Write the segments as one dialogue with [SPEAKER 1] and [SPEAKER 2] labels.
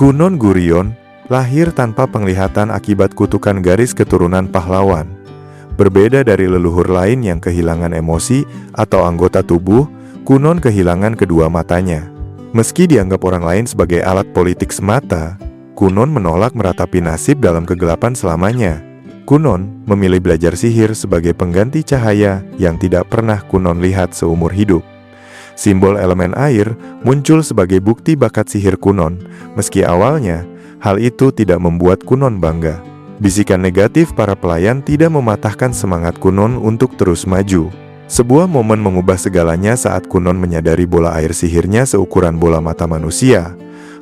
[SPEAKER 1] Kunon Gurion lahir tanpa penglihatan akibat kutukan garis keturunan pahlawan. Berbeda dari leluhur lain yang kehilangan emosi atau anggota tubuh, Kunon kehilangan kedua matanya. Meski dianggap orang lain sebagai alat politik semata, Kunon menolak meratapi nasib dalam kegelapan selamanya. Kunon memilih belajar sihir sebagai pengganti cahaya yang tidak pernah Kunon lihat seumur hidup. Simbol elemen air muncul sebagai bukti bakat sihir Kunon, meski awalnya hal itu tidak membuat Kunon bangga. Bisikan negatif para pelayan tidak mematahkan semangat Kunon untuk terus maju. Sebuah momen mengubah segalanya saat Kunon menyadari bola air sihirnya seukuran bola mata manusia.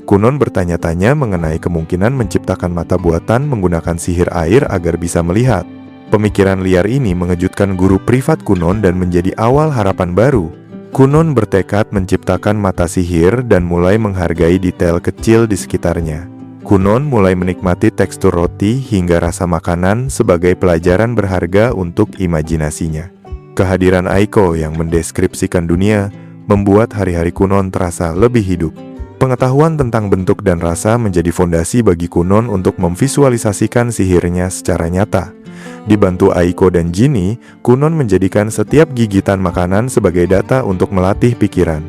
[SPEAKER 1] Kunon bertanya-tanya mengenai kemungkinan menciptakan mata buatan menggunakan sihir air agar bisa melihat. Pemikiran liar ini mengejutkan guru privat Kunon dan menjadi awal harapan baru. Kunon bertekad menciptakan mata sihir dan mulai menghargai detail kecil di sekitarnya. Kunon mulai menikmati tekstur roti hingga rasa makanan sebagai pelajaran berharga untuk imajinasinya. Kehadiran Aiko yang mendeskripsikan dunia membuat hari-hari Kunon terasa lebih hidup. Pengetahuan tentang bentuk dan rasa menjadi fondasi bagi Kunon untuk memvisualisasikan sihirnya secara nyata. Dibantu Aiko dan Jinny, Kunon menjadikan setiap gigitan makanan sebagai data untuk melatih pikiran.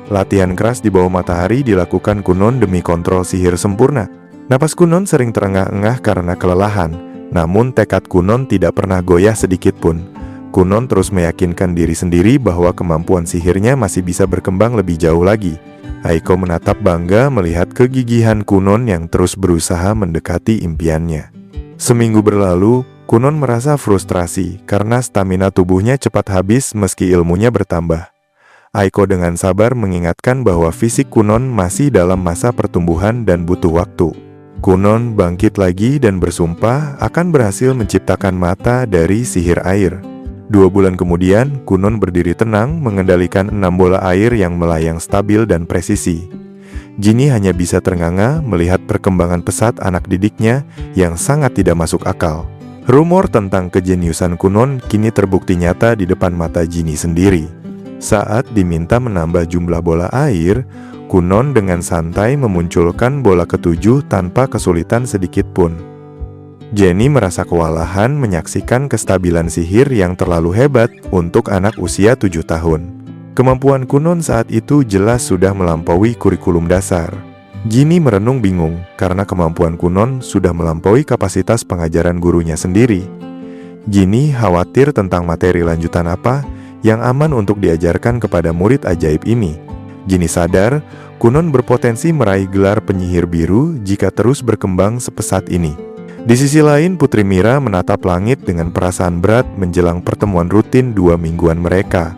[SPEAKER 1] Latihan keras di bawah matahari dilakukan Kunon demi kontrol sihir sempurna. Napas Kunon sering terengah-engah karena kelelahan, namun tekad Kunon tidak pernah goyah sedikit pun. Kunon terus meyakinkan diri sendiri bahwa kemampuan sihirnya masih bisa berkembang lebih jauh lagi. Aiko menatap bangga melihat kegigihan Kunon yang terus berusaha mendekati impiannya. Seminggu berlalu, Kunon merasa frustrasi karena stamina tubuhnya cepat habis meski ilmunya bertambah. Aiko dengan sabar mengingatkan bahwa fisik Kunon masih dalam masa pertumbuhan dan butuh waktu. Kunon bangkit lagi dan bersumpah akan berhasil menciptakan mata dari sihir air. 2 bulan kemudian, Kunon berdiri tenang mengendalikan 6 bola air yang melayang stabil dan presisi. Jinny hanya bisa ternganga melihat perkembangan pesat anak didiknya yang sangat tidak masuk akal. Rumor tentang kejeniusan Kunon kini terbukti nyata di depan mata Jinny sendiri. Saat diminta menambah jumlah bola air, Kunon dengan santai memunculkan bola ke-7 tanpa kesulitan sedikit pun. Jenny merasa kewalahan menyaksikan kestabilan sihir yang terlalu hebat untuk anak usia 7 tahun. Kemampuan Kunon saat itu jelas sudah melampaui kurikulum dasar. Jinny merenung bingung karena kemampuan Kunon sudah melampaui kapasitas pengajaran gurunya sendiri. Jinny khawatir tentang materi lanjutan apa yang aman untuk diajarkan kepada murid ajaib ini. Jinny sadar Kunon berpotensi meraih gelar penyihir biru jika terus berkembang sepesat ini. Di sisi lain, Putri Mira menatap langit dengan perasaan berat menjelang pertemuan rutin 2 mingguan mereka.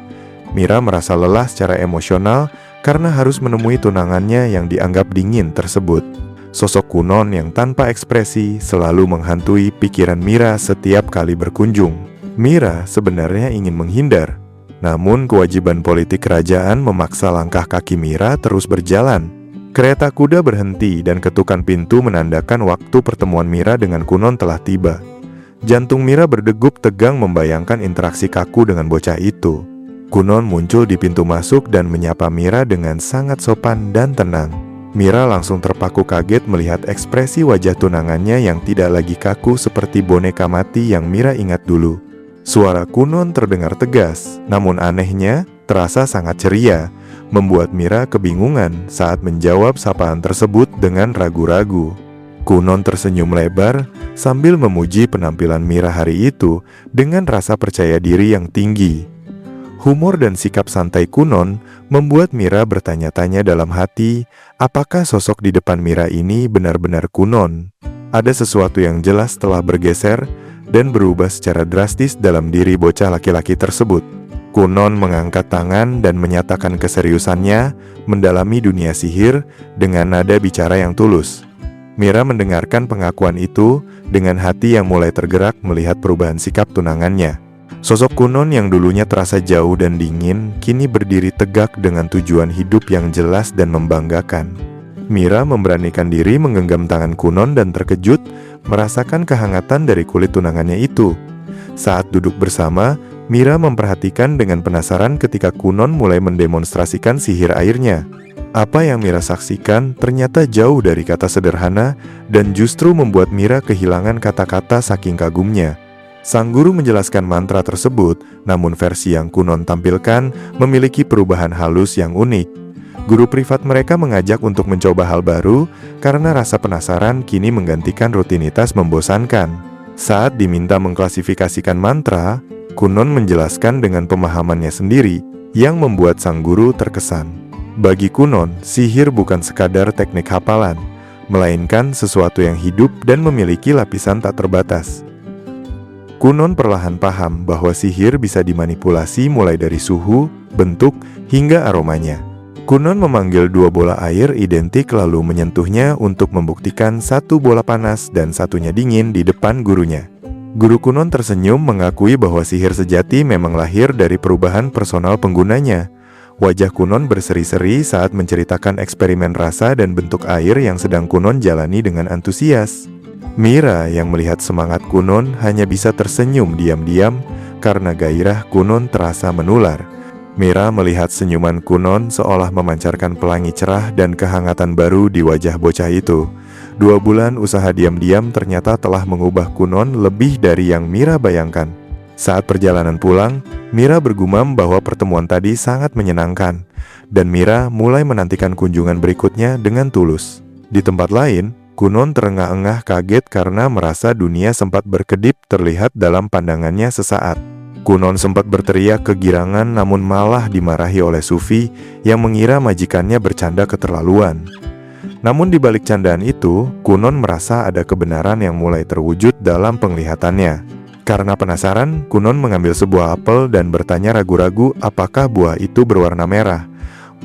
[SPEAKER 1] Mira merasa lelah secara emosional karena harus menemui tunangannya yang dianggap dingin tersebut. Sosok Kunon yang tanpa ekspresi selalu menghantui pikiran Mira setiap kali berkunjung. Mira sebenarnya ingin menghindar, namun kewajiban politik kerajaan memaksa langkah kaki Mira terus berjalan. Kereta kuda berhenti dan ketukan pintu menandakan waktu pertemuan Mira dengan Kunon telah tiba. Jantung Mira berdegup tegang membayangkan interaksi kaku dengan bocah itu. Kunon muncul di pintu masuk dan menyapa Mira dengan sangat sopan dan tenang. Mira langsung terpaku kaget melihat ekspresi wajah tunangannya yang tidak lagi kaku seperti boneka mati yang Mira ingat dulu. Suara Kunon terdengar tegas, namun anehnya terasa sangat ceria, membuat Mira kebingungan saat menjawab sapaan tersebut dengan ragu-ragu. Kunon tersenyum lebar sambil memuji penampilan Mira hari itu dengan rasa percaya diri yang tinggi. Humor dan sikap santai Kunon membuat Mira bertanya-tanya dalam hati, apakah sosok di depan Mira ini benar-benar Kunon? Ada sesuatu yang jelas telah bergeser dan berubah secara drastis dalam diri bocah laki-laki tersebut. Kunon mengangkat tangan dan menyatakan keseriusannya mendalami dunia sihir dengan nada bicara yang tulus. Mira mendengarkan pengakuan itu dengan hati yang mulai tergerak melihat perubahan sikap tunangannya. Sosok Kunon yang dulunya terasa jauh dan dingin, kini berdiri tegak dengan tujuan hidup yang jelas dan membanggakan. Mira memberanikan diri menggenggam tangan Kunon dan terkejut merasakan kehangatan dari kulit tunangannya itu. Saat duduk bersama, Mira memperhatikan dengan penasaran ketika Kunon mulai mendemonstrasikan sihir airnya. Apa yang Mira saksikan ternyata jauh dari kata sederhana dan justru membuat Mira kehilangan kata-kata saking kagumnya. Sang guru menjelaskan mantra tersebut, namun versi yang Kunon tampilkan memiliki perubahan halus yang unik. Guru privat mereka mengajak untuk mencoba hal baru karena rasa penasaran kini menggantikan rutinitas membosankan. Saat diminta mengklasifikasikan mantra, Kunon menjelaskan dengan pemahamannya sendiri yang membuat sang guru terkesan. Bagi Kunon, sihir bukan sekadar teknik hafalan, melainkan sesuatu yang hidup dan memiliki lapisan tak terbatas. Kunon perlahan paham bahwa sihir bisa dimanipulasi mulai dari suhu, bentuk, hingga aromanya. Kunon memanggil 2 bola air identik lalu menyentuhnya untuk membuktikan 1 bola panas dan satunya dingin di depan gurunya. Guru Kunon tersenyum mengakui bahwa sihir sejati memang lahir dari perubahan personal penggunanya. Wajah Kunon berseri-seri saat menceritakan eksperimen rasa dan bentuk air yang sedang Kunon jalani dengan antusias. Mira yang melihat semangat Kunon hanya bisa tersenyum diam-diam karena gairah Kunon terasa menular. Mira melihat senyuman Kunon seolah memancarkan pelangi cerah dan kehangatan baru di wajah bocah itu. 2 bulan usaha diam-diam ternyata telah mengubah Kunon lebih dari yang Mira bayangkan. Saat perjalanan pulang, Mira bergumam bahwa pertemuan tadi sangat menyenangkan, dan Mira mulai menantikan kunjungan berikutnya dengan tulus. Di tempat lain, Kunon terengah-engah kaget karena merasa dunia sempat berkedip terlihat dalam pandangannya sesaat. Kunon sempat berteriak kegirangan namun malah dimarahi oleh Sufi yang mengira majikannya bercanda keterlaluan. Namun di balik candaan itu, Kunon merasa ada kebenaran yang mulai terwujud dalam penglihatannya. Karena penasaran, Kunon mengambil sebuah apel dan bertanya ragu-ragu apakah buah itu berwarna merah.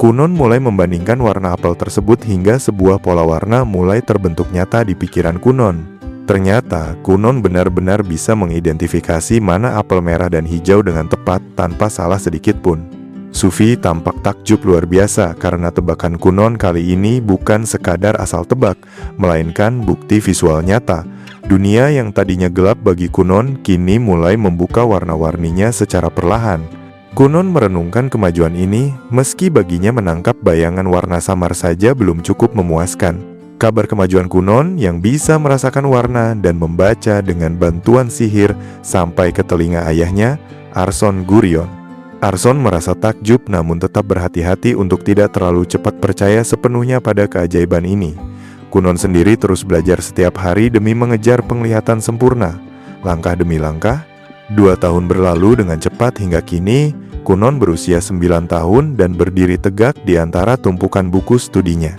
[SPEAKER 1] Kunon mulai membandingkan warna apel tersebut hingga sebuah pola warna mulai terbentuk nyata di pikiran Kunon. Ternyata, Kunon benar-benar bisa mengidentifikasi mana apel merah dan hijau dengan tepat tanpa salah sedikit pun. Sufi tampak takjub luar biasa karena tebakan Kunon kali ini bukan sekadar asal tebak, melainkan bukti visual nyata. Dunia yang tadinya gelap bagi Kunon kini mulai membuka warna-warninya secara perlahan. Kunon merenungkan kemajuan ini, meski baginya menangkap bayangan warna samar saja belum cukup memuaskan. Kabar kemajuan Kunon yang bisa merasakan warna dan membaca dengan bantuan sihir sampai ke telinga ayahnya, Arson Gurion. Arson merasa takjub namun tetap berhati-hati untuk tidak terlalu cepat percaya sepenuhnya pada keajaiban ini. Kunon sendiri terus belajar setiap hari demi mengejar penglihatan sempurna. Langkah demi langkah, 2 tahun berlalu dengan cepat hingga kini, Kunon berusia 9 tahun dan berdiri tegak di antara tumpukan buku studinya.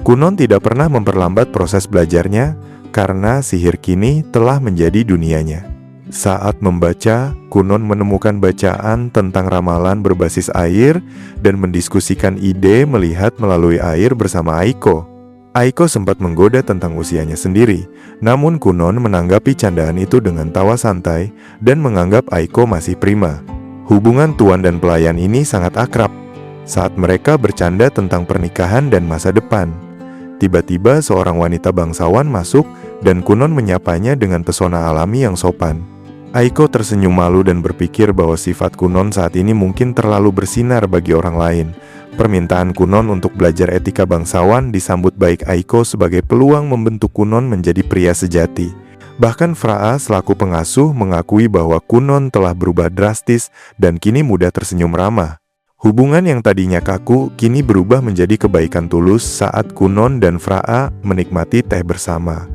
[SPEAKER 1] Kunon tidak pernah memperlambat proses belajarnya karena sihir kini telah menjadi dunianya. Saat membaca, Kunon menemukan bacaan tentang ramalan berbasis air dan mendiskusikan ide melihat melalui air bersama Aiko. Aiko sempat menggoda tentang usianya sendiri, namun Kunon menanggapi candaan itu dengan tawa santai dan menganggap Aiko masih prima. Hubungan tuan dan pelayan ini sangat akrab. Saat mereka bercanda tentang pernikahan dan masa depan, tiba-tiba seorang wanita bangsawan masuk dan Kunon menyapanya dengan pesona alami yang sopan. Aiko tersenyum malu dan berpikir bahwa sifat Kunon saat ini mungkin terlalu bersinar bagi orang lain. Permintaan Kunon untuk belajar etika bangsawan disambut baik Aiko sebagai peluang membentuk Kunon menjadi pria sejati. Bahkan Fraa selaku pengasuh mengakui bahwa Kunon telah berubah drastis dan kini mudah tersenyum ramah. Hubungan yang tadinya kaku kini berubah menjadi kebaikan tulus saat Kunon dan Fraa menikmati teh bersama.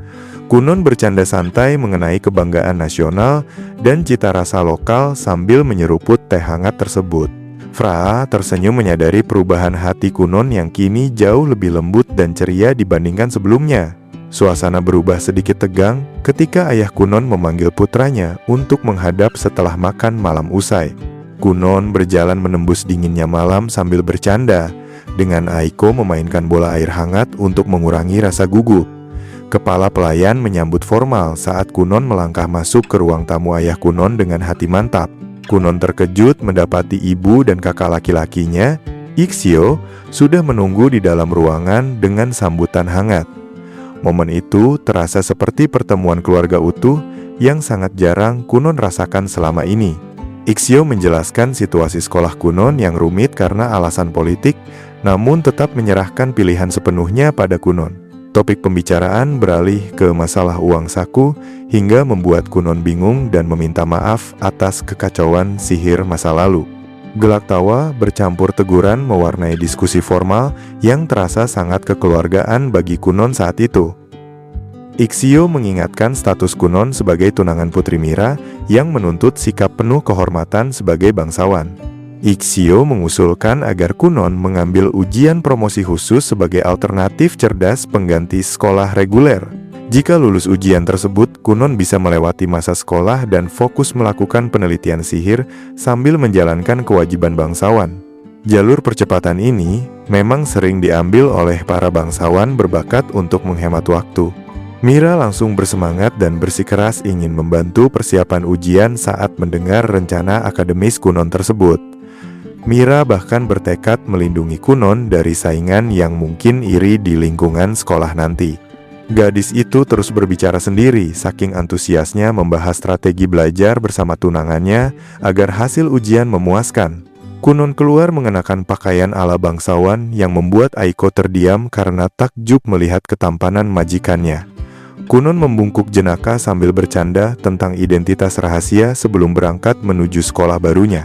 [SPEAKER 1] Kunon bercanda santai mengenai kebanggaan nasional dan cita rasa lokal sambil menyeruput teh hangat tersebut. Fraa tersenyum menyadari perubahan hati Kunon yang kini jauh lebih lembut dan ceria dibandingkan sebelumnya. Suasana berubah sedikit tegang ketika ayah Kunon memanggil putranya untuk menghadap setelah makan malam usai. Kunon berjalan menembus dinginnya malam sambil bercanda, dengan Aiko memainkan bola air hangat untuk mengurangi rasa gugup. Kepala pelayan menyambut formal saat Kunon melangkah masuk ke ruang tamu ayah Kunon dengan hati mantap. Kunon terkejut mendapati ibu dan kakak laki-lakinya, Ixio, sudah menunggu di dalam ruangan dengan sambutan hangat. Momen itu terasa seperti pertemuan keluarga utuh yang sangat jarang Kunon rasakan selama ini. Iksio menjelaskan situasi sekolah Kunon yang rumit karena alasan politik, namun tetap menyerahkan pilihan sepenuhnya pada Kunon. Topik pembicaraan beralih ke masalah uang saku hingga membuat Kunon bingung dan meminta maaf atas kekacauan sihir masa lalu. Gelak tawa bercampur teguran mewarnai diskusi formal yang terasa sangat kekeluargaan bagi Kunon saat itu. Iksio mengingatkan status Kunon sebagai tunangan Putri Mira yang menuntut sikap penuh kehormatan sebagai bangsawan. Iksio mengusulkan agar Kunon mengambil ujian promosi khusus sebagai alternatif cerdas pengganti sekolah reguler. Jika lulus ujian tersebut, Kunon bisa melewati masa sekolah dan fokus melakukan penelitian sihir sambil menjalankan kewajiban bangsawan. Jalur percepatan ini memang sering diambil oleh para bangsawan berbakat untuk menghemat waktu. Mira langsung bersemangat dan bersikeras ingin membantu persiapan ujian saat mendengar rencana akademis Kunon tersebut. Mira bahkan bertekad melindungi Kunon dari saingan yang mungkin iri di lingkungan sekolah nanti. Gadis itu terus berbicara sendiri, saking antusiasnya membahas strategi belajar bersama tunangannya agar hasil ujian memuaskan. Kunon keluar mengenakan pakaian ala bangsawan yang membuat Aiko terdiam karena takjub melihat ketampanan majikannya. Kunon membungkuk jenaka sambil bercanda tentang identitas rahasia sebelum berangkat menuju sekolah barunya.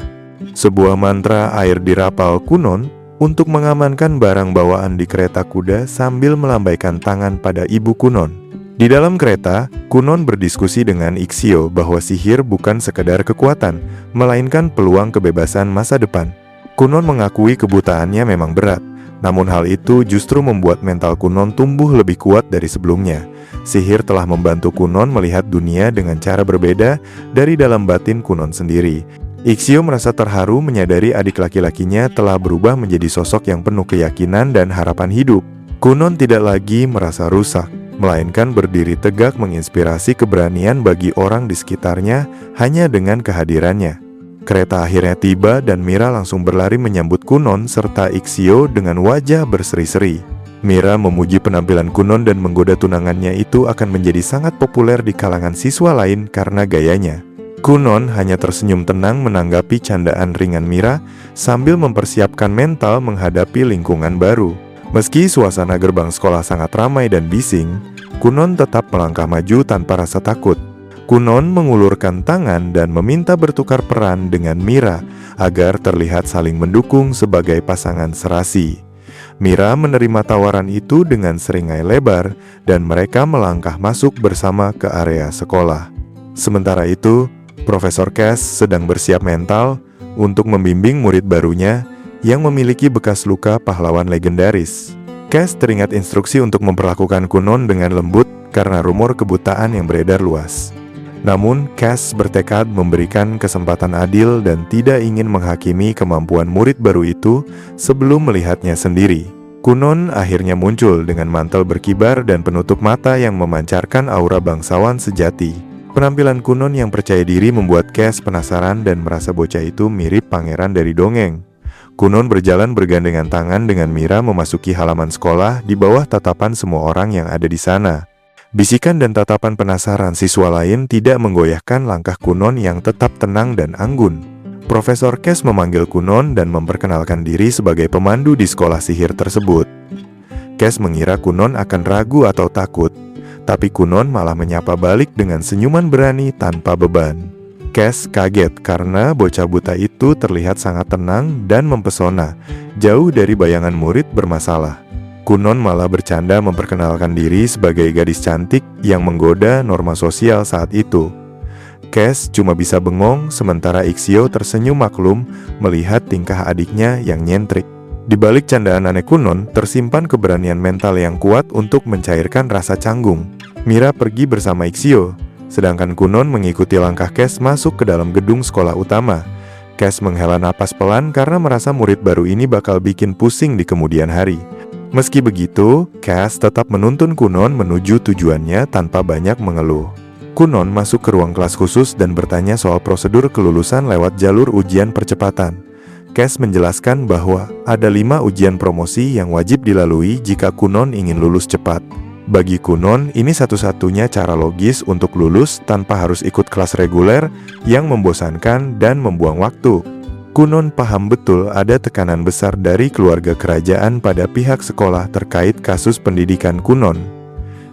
[SPEAKER 1] Sebuah mantra air dirapal Kunon untuk mengamankan barang bawaan di kereta kuda sambil melambaikan tangan pada ibu Kunon. Di dalam kereta, Kunon berdiskusi dengan Iksio bahwa sihir bukan sekedar kekuatan, melainkan peluang kebebasan masa depan. Kunon mengakui kebutaannya memang berat, namun hal itu justru membuat mental Kunon tumbuh lebih kuat dari sebelumnya. Sihir telah membantu Kunon melihat dunia dengan cara berbeda dari dalam batin Kunon sendiri. Iksio merasa terharu menyadari adik laki-lakinya telah berubah menjadi sosok yang penuh keyakinan dan harapan hidup. Kunon tidak lagi merasa rusak, melainkan berdiri tegak menginspirasi keberanian bagi orang di sekitarnya hanya dengan kehadirannya. Kereta akhirnya tiba dan Mira langsung berlari menyambut Kunon serta Iksio dengan wajah berseri-seri. Mira memuji penampilan Kunon dan menggoda tunangannya itu akan menjadi sangat populer di kalangan siswa lain karena gayanya. Kunon hanya tersenyum tenang menanggapi candaan ringan Mira sambil mempersiapkan mental menghadapi lingkungan baru. Meski suasana gerbang sekolah sangat ramai dan bising, Kunon tetap melangkah maju tanpa rasa takut. Kunon mengulurkan tangan dan meminta bertukar peran dengan Mira agar terlihat saling mendukung sebagai pasangan serasi. Mira menerima tawaran itu dengan seringai lebar dan mereka melangkah masuk bersama ke area sekolah. Sementara itu, Profesor Cass sedang bersiap mental untuk membimbing murid barunya yang memiliki bekas luka pahlawan legendaris. Cass teringat instruksi untuk memperlakukan Kunon dengan lembut karena rumor kebutaan yang beredar luas. Namun, Cass bertekad memberikan kesempatan adil dan tidak ingin menghakimi kemampuan murid baru itu sebelum melihatnya sendiri. Kunon akhirnya muncul dengan mantel berkibar dan penutup mata yang memancarkan aura bangsawan sejati. Penampilan Kunon yang percaya diri membuat Cass penasaran dan merasa bocah itu mirip pangeran dari dongeng. Kunon berjalan bergandengan tangan dengan Mira memasuki halaman sekolah di bawah tatapan semua orang yang ada di sana. Bisikan dan tatapan penasaran siswa lain tidak menggoyahkan langkah Kunon yang tetap tenang dan anggun. Profesor Cass memanggil Kunon dan memperkenalkan diri sebagai pemandu di sekolah sihir tersebut. Cass mengira Kunon akan ragu atau takut, tapi Kunon malah menyapa balik dengan senyuman berani tanpa beban. Cass kaget karena bocah buta itu terlihat sangat tenang dan mempesona, jauh dari bayangan murid bermasalah. Kunon malah bercanda memperkenalkan diri sebagai gadis cantik yang menggoda norma sosial saat itu. Cass cuma bisa bengong sementara Iksio tersenyum maklum melihat tingkah adiknya yang nyentrik. Di balik candaan aneh Kunon, tersimpan keberanian mental yang kuat untuk mencairkan rasa canggung. Mira pergi bersama Iksio, sedangkan Kunon mengikuti langkah Cass masuk ke dalam gedung sekolah utama. Cass menghela napas pelan karena merasa murid baru ini bakal bikin pusing di kemudian hari. Meski begitu, Cass tetap menuntun Kunon menuju tujuannya tanpa banyak mengeluh. Kunon masuk ke ruang kelas khusus dan bertanya soal prosedur kelulusan lewat jalur ujian percepatan. Cass menjelaskan bahwa ada 5 ujian promosi yang wajib dilalui jika Kunon ingin lulus cepat. Bagi Kunon, ini satu-satunya cara logis untuk lulus tanpa harus ikut kelas reguler yang membosankan dan membuang waktu. Kunon paham betul ada tekanan besar dari keluarga kerajaan pada pihak sekolah terkait kasus pendidikan Kunon.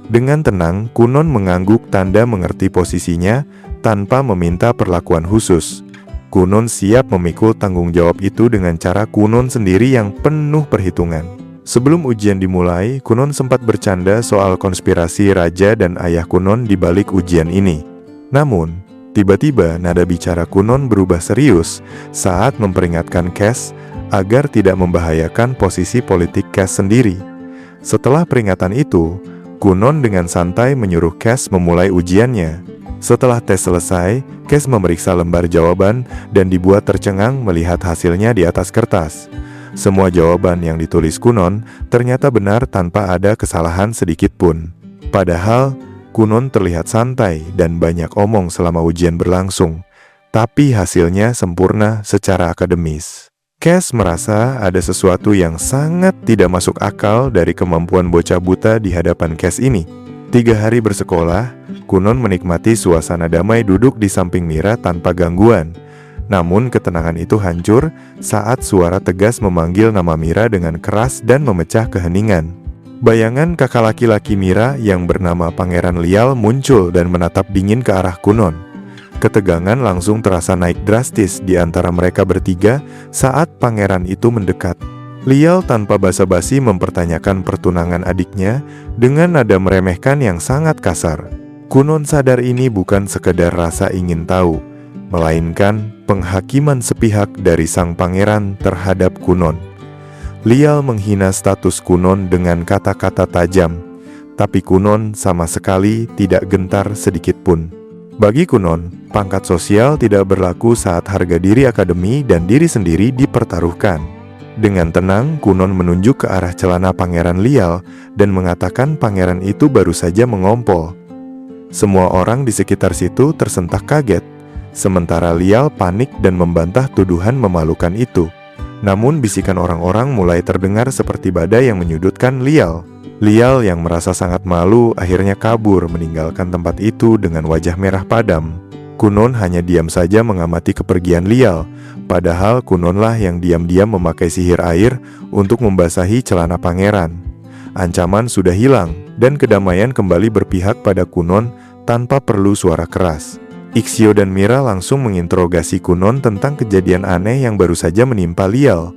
[SPEAKER 1] Dengan tenang, Kunon mengangguk tanda mengerti posisinya tanpa meminta perlakuan khusus. Kunon siap memikul tanggung jawab itu dengan cara Kunon sendiri yang penuh perhitungan. Sebelum ujian dimulai, Kunon sempat bercanda soal konspirasi raja dan ayah Kunon di balik ujian ini. Namun, tiba-tiba nada bicara Kunon berubah serius saat memperingatkan Cass agar tidak membahayakan posisi politik Cass sendiri. Setelah peringatan itu, Kunon dengan santai menyuruh Cass memulai ujiannya. Setelah tes selesai, Cass memeriksa lembar jawaban dan dibuat tercengang melihat hasilnya di atas kertas. Semua jawaban yang ditulis Kunon ternyata benar tanpa ada kesalahan sedikit pun. Padahal, Kunon terlihat santai dan banyak omong selama ujian berlangsung, tapi hasilnya sempurna secara akademis. Cass merasa ada sesuatu yang sangat tidak masuk akal dari kemampuan bocah buta di hadapan Cass ini. 3 hari bersekolah, Kunon menikmati suasana damai duduk di samping Mira tanpa gangguan. Namun ketenangan itu hancur saat suara tegas memanggil nama Mira dengan keras dan memecah keheningan. Bayangan kakak laki-laki Mira yang bernama Pangeran Lial muncul dan menatap dingin ke arah Kunon. Ketegangan langsung terasa naik drastis di antara mereka bertiga saat pangeran itu mendekat. Lial tanpa basa-basi mempertanyakan pertunangan adiknya dengan nada meremehkan yang sangat kasar. Kunon sadar ini bukan sekedar rasa ingin tahu, melainkan penghakiman sepihak dari sang pangeran terhadap Kunon. Lial menghina status Kunon dengan kata-kata tajam, tapi Kunon sama sekali tidak gentar sedikit pun. Bagi Kunon, pangkat sosial tidak berlaku saat harga diri akademi dan diri sendiri dipertaruhkan. Dengan tenang, Kunon menunjuk ke arah celana Pangeran Lial dan mengatakan pangeran itu baru saja mengompol. Semua orang di sekitar situ tersentak kaget. Sementara Lial panik dan membantah tuduhan memalukan itu. Namun bisikan orang-orang mulai terdengar seperti badai yang menyudutkan Lial. Lial yang merasa sangat malu akhirnya kabur meninggalkan tempat itu dengan wajah merah padam. Kunon hanya diam saja mengamati kepergian Lial, padahal Kunonlah yang diam-diam memakai sihir air untuk membasahi celana pangeran. Ancaman sudah hilang dan kedamaian kembali berpihak pada Kunon tanpa perlu suara keras. Ixio dan Mira langsung menginterogasi Kunon tentang kejadian aneh yang baru saja menimpa Lial.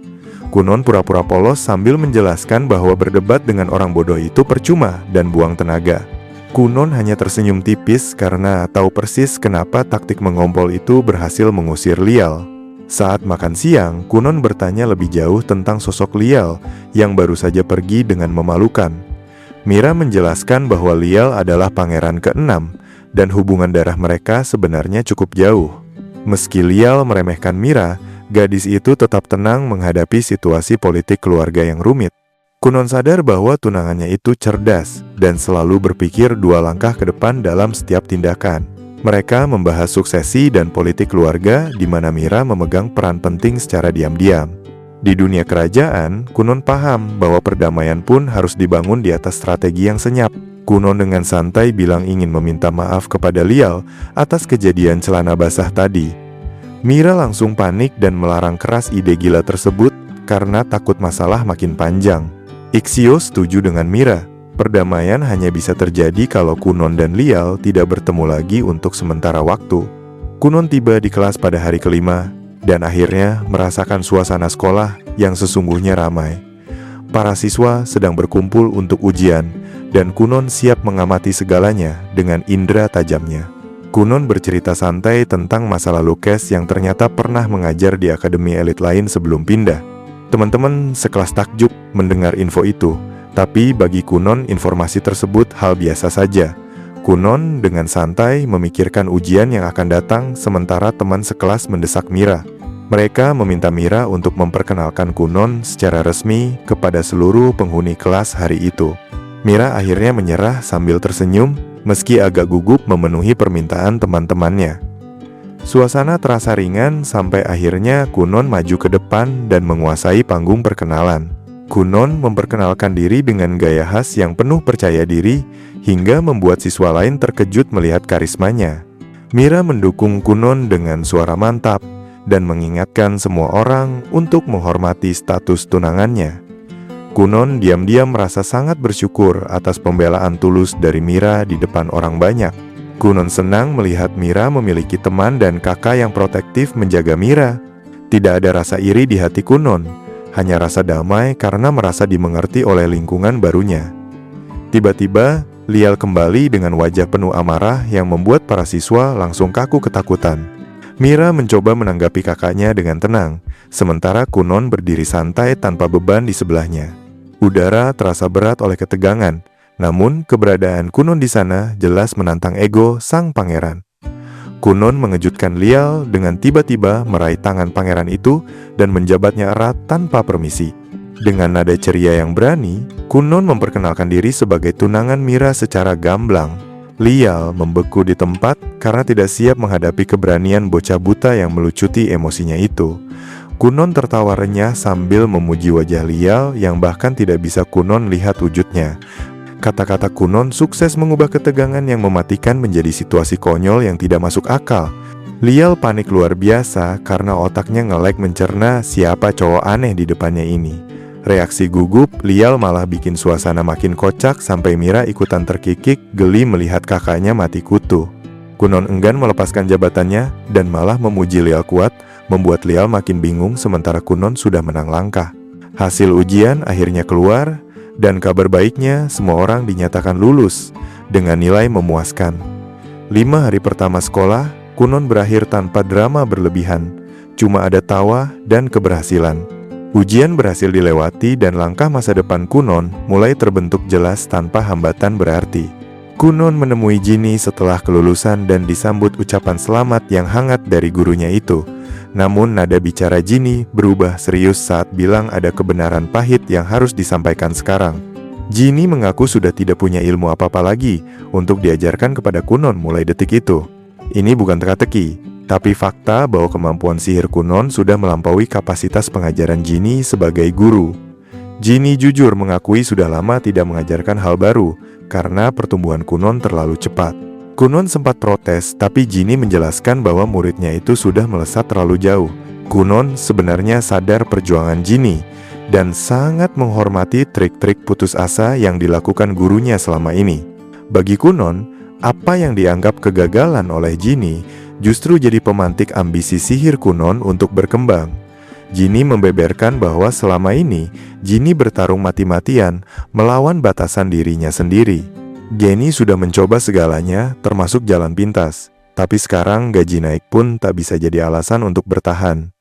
[SPEAKER 1] Kunon pura-pura polos sambil menjelaskan bahwa berdebat dengan orang bodoh itu percuma dan buang tenaga. Kunon hanya tersenyum tipis karena tahu persis kenapa taktik mengompol itu berhasil mengusir Lial. Saat makan siang, Kunon bertanya lebih jauh tentang sosok Lial yang baru saja pergi dengan memalukan. Mira menjelaskan bahwa Lial adalah pangeran ke-6 dan hubungan darah mereka sebenarnya cukup jauh. Meski Lial meremehkan Mira, gadis itu tetap tenang menghadapi situasi politik keluarga yang rumit. Kunon sadar bahwa tunangannya itu cerdas dan selalu berpikir 2 langkah ke depan dalam setiap tindakan. Mereka membahas suksesi dan politik keluarga di mana Mira memegang peran penting secara diam-diam. Di dunia kerajaan, Kunon paham bahwa perdamaian pun harus dibangun di atas strategi yang senyap. Kunon dengan santai bilang ingin meminta maaf kepada Lial atas kejadian celana basah tadi. Mira langsung panik dan melarang keras ide gila tersebut karena takut masalah makin panjang. Ixio setuju dengan Mira. Perdamaian hanya bisa terjadi kalau Kunon dan Lial tidak bertemu lagi untuk sementara waktu. Kunon tiba di kelas pada hari kelima dan akhirnya merasakan suasana sekolah yang sesungguhnya ramai. Para siswa sedang berkumpul untuk ujian dan Kunon siap mengamati segalanya dengan indera tajamnya. Kunon bercerita santai tentang masa lalu Cass yang ternyata pernah mengajar di akademi elit lain sebelum pindah. Teman-teman sekelas takjub mendengar info itu, tapi bagi Kunon informasi tersebut hal biasa saja. Kunon dengan santai memikirkan ujian yang akan datang sementara teman sekelas mendesak Mira. Mereka meminta Mira untuk memperkenalkan Kunon secara resmi kepada seluruh penghuni kelas hari itu. Mira akhirnya menyerah sambil tersenyum meski agak gugup memenuhi permintaan teman-temannya. Suasana terasa ringan sampai akhirnya Kunon maju ke depan dan menguasai panggung perkenalan. Kunon memperkenalkan diri dengan gaya khas yang penuh percaya diri, hingga membuat siswa lain terkejut melihat karismanya. Mira mendukung Kunon dengan suara mantap, dan mengingatkan semua orang untuk menghormati status tunangannya. Kunon diam-diam merasa sangat bersyukur atas pembelaan tulus dari Mira di depan orang banyak. Kunon senang melihat Mira memiliki teman dan kakak yang protektif menjaga Mira. Tidak ada rasa iri di hati Kunon, hanya rasa damai karena merasa dimengerti oleh lingkungan barunya. Tiba-tiba, Lial kembali dengan wajah penuh amarah yang membuat para siswa langsung kaku ketakutan. Mira mencoba menanggapi kakaknya dengan tenang, sementara Kunon berdiri santai tanpa beban di sebelahnya. Udara terasa berat oleh ketegangan, namun keberadaan Kunon di sana jelas menantang ego sang pangeran. Kunon mengejutkan Lial dengan tiba-tiba meraih tangan pangeran itu dan menjabatnya erat tanpa permisi. Dengan nada ceria yang berani, Kunon memperkenalkan diri sebagai tunangan Mira secara gamblang. Lial membeku di tempat karena tidak siap menghadapi keberanian bocah buta yang melucuti emosinya itu. Kunon tertawa renyah sambil memuji wajah Lial yang bahkan tidak bisa Kunon lihat wujudnya. Kata-kata Kunon sukses mengubah ketegangan yang mematikan menjadi situasi konyol yang tidak masuk akal. Lial panik luar biasa karena otaknya nge-lag mencerna siapa cowok aneh di depannya ini. Reaksi gugup Lial malah bikin suasana makin kocak sampai Mira ikutan terkikik geli melihat kakaknya mati kutu. Kunon enggan melepaskan jabatannya dan malah memuji Lial kuat, membuat Lial makin bingung sementara Kunon sudah menang langkah. Hasil ujian akhirnya keluar, dan kabar baiknya semua orang dinyatakan lulus dengan nilai memuaskan. 5 hari pertama sekolah, Kunon berakhir tanpa drama berlebihan, cuma ada tawa dan keberhasilan. Ujian berhasil dilewati dan langkah masa depan Kunon mulai terbentuk jelas tanpa hambatan berarti. Kunon menemui Ginny setelah kelulusan dan disambut ucapan selamat yang hangat dari gurunya itu. Namun nada bicara Ginny berubah serius saat bilang ada kebenaran pahit yang harus disampaikan sekarang. Ginny mengaku sudah tidak punya ilmu apa-apa lagi untuk diajarkan kepada Kunon mulai detik itu. Ini bukan teka-teki, tapi fakta bahwa kemampuan sihir Kunon sudah melampaui kapasitas pengajaran Ginny sebagai guru. Ginny jujur mengakui sudah lama tidak mengajarkan hal baru karena pertumbuhan Kunon terlalu cepat. Kunon sempat protes, tapi Ginny menjelaskan bahwa muridnya itu sudah melesat terlalu jauh. Kunon sebenarnya sadar perjuangan Ginny dan sangat menghormati trik-trik putus asa yang dilakukan gurunya selama ini. Bagi Kunon, apa yang dianggap kegagalan oleh Ginny justru jadi pemantik ambisi sihir Kunon untuk berkembang. Ginny membeberkan bahwa selama ini Ginny bertarung mati-matian melawan batasan dirinya sendiri. Ginny sudah mencoba segalanya, termasuk jalan pintas. Tapi sekarang gaji naik pun tak bisa jadi alasan untuk bertahan.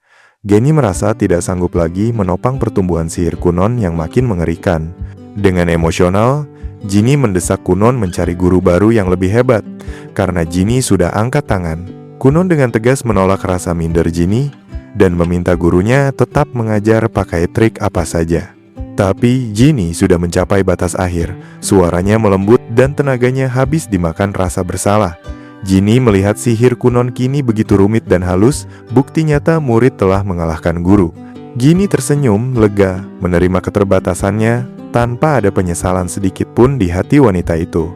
[SPEAKER 1] Ginny merasa tidak sanggup lagi menopang pertumbuhan sihir Kunon yang makin mengerikan. Dengan emosional, Ginny mendesak Kunon mencari guru baru yang lebih hebat. Karena Ginny sudah angkat tangan, Kunon dengan tegas menolak rasa minder Ginny dan meminta gurunya tetap mengajar pakai trik apa saja. Tapi Ginny sudah mencapai batas akhir, suaranya melembut dan tenaganya habis dimakan rasa bersalah. Ginny melihat sihir Kunon kini begitu rumit dan halus, bukti nyata murid telah mengalahkan guru. Ginny tersenyum, lega, menerima keterbatasannya tanpa ada penyesalan sedikit pun di hati wanita itu.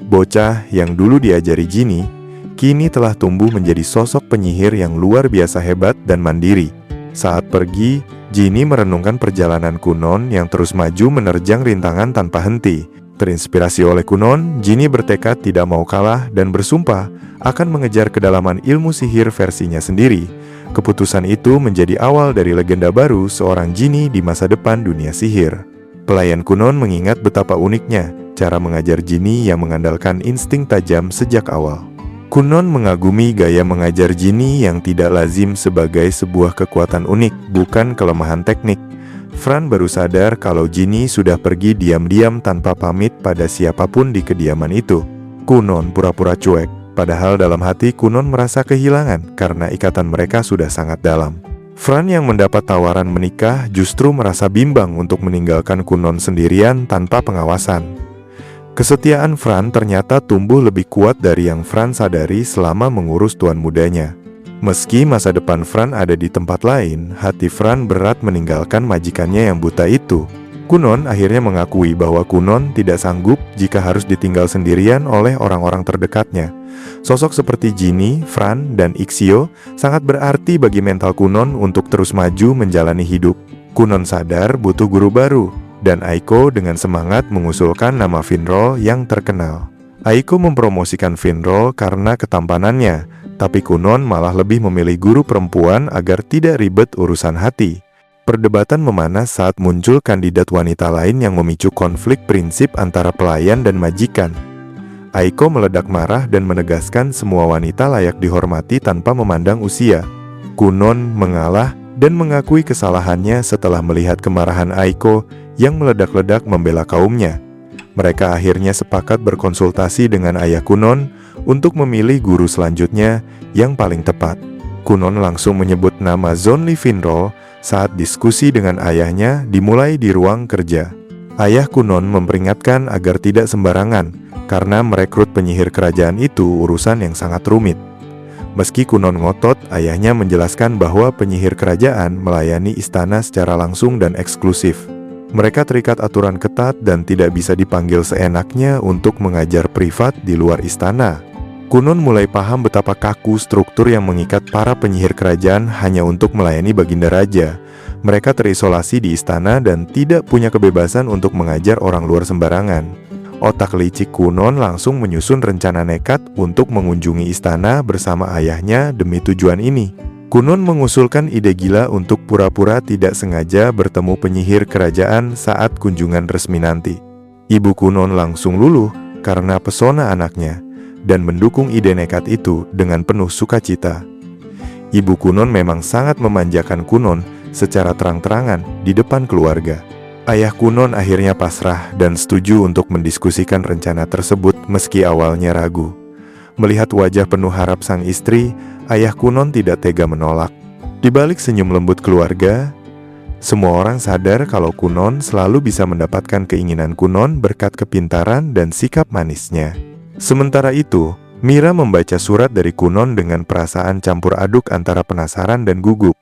[SPEAKER 1] Bocah yang dulu diajari Ginny, kini telah tumbuh menjadi sosok penyihir yang luar biasa hebat dan mandiri. Saat pergi, Ginny merenungkan perjalanan Kunon yang terus maju menerjang rintangan tanpa henti. Terinspirasi oleh Kunon, Ginny bertekad tidak mau kalah dan bersumpah akan mengejar kedalaman ilmu sihir versinya sendiri. Keputusan itu menjadi awal dari legenda baru seorang Ginny di masa depan dunia sihir. Pelayan Kunon mengingat betapa uniknya cara mengajar Ginny yang mengandalkan insting tajam sejak awal. Kunon mengagumi gaya mengajar Ginny yang tidak lazim sebagai sebuah kekuatan unik, bukan kelemahan teknik. Fran baru sadar kalau Ginny sudah pergi diam-diam tanpa pamit pada siapapun di kediaman itu. Kunon pura-pura cuek, padahal dalam hati Kunon merasa kehilangan karena ikatan mereka sudah sangat dalam. Fran yang mendapat tawaran menikah justru merasa bimbang untuk meninggalkan Kunon sendirian tanpa pengawasan. Kesetiaan Fran ternyata tumbuh lebih kuat dari yang Fran sadari selama mengurus tuan mudanya. Meski masa depan Fran ada di tempat lain, hati Fran berat meninggalkan majikannya yang buta itu. Kunon akhirnya mengakui bahwa Kunon tidak sanggup jika harus ditinggal sendirian oleh orang-orang terdekatnya. Sosok seperti Ginny, Fran, dan Ixio sangat berarti bagi mental Kunon untuk terus maju menjalani hidup. Kunon sadar butuh guru baru, dan Aiko dengan semangat mengusulkan nama Finrol yang terkenal. Aiko mempromosikan Finrol karena ketampanannya, tapi Kunon malah lebih memilih guru perempuan agar tidak ribet urusan hati. Perdebatan memanas saat muncul kandidat wanita lain yang memicu konflik prinsip antara pelayan dan majikan. Aiko meledak marah dan menegaskan semua wanita layak dihormati tanpa memandang usia. Kunon mengalah dan mengakui kesalahannya setelah melihat kemarahan Aiko yang meledak-ledak membela kaumnya. Mereka akhirnya sepakat berkonsultasi dengan ayah Kunon untuk memilih guru selanjutnya yang paling tepat. Kunon langsung menyebut nama Zonli Finrol saat diskusi dengan ayahnya dimulai di ruang kerja. Ayah Kunon memperingatkan agar tidak sembarangan, karena merekrut penyihir kerajaan itu urusan yang sangat rumit. Meski Kunon ngotot, ayahnya menjelaskan bahwa penyihir kerajaan melayani istana secara langsung dan eksklusif. Mereka terikat aturan ketat dan tidak bisa dipanggil seenaknya untuk mengajar privat di luar istana. Kunon mulai paham betapa kaku struktur yang mengikat para penyihir kerajaan hanya untuk melayani Baginda Raja. Mereka terisolasi di istana dan tidak punya kebebasan untuk mengajar orang luar sembarangan. Otak licik Kunon langsung menyusun rencana nekat untuk mengunjungi istana bersama ayahnya demi tujuan ini. Kunon mengusulkan ide gila untuk pura-pura tidak sengaja bertemu penyihir kerajaan saat kunjungan resmi nanti. Ibu Kunon langsung luluh karena pesona anaknya dan mendukung ide nekat itu dengan penuh sukacita. Ibu Kunon memang sangat memanjakan Kunon secara terang-terangan di depan keluarga. Ayah Kunon akhirnya pasrah dan setuju untuk mendiskusikan rencana tersebut meski awalnya ragu. Melihat wajah penuh harap sang istri, ayah Kunon tidak tega menolak. Di balik senyum lembut keluarga, semua orang sadar kalau Kunon selalu bisa mendapatkan keinginan Kunon berkat kepintaran dan sikap manisnya. Sementara itu, Mira membaca surat dari Kunon dengan perasaan campur aduk antara penasaran dan gugup.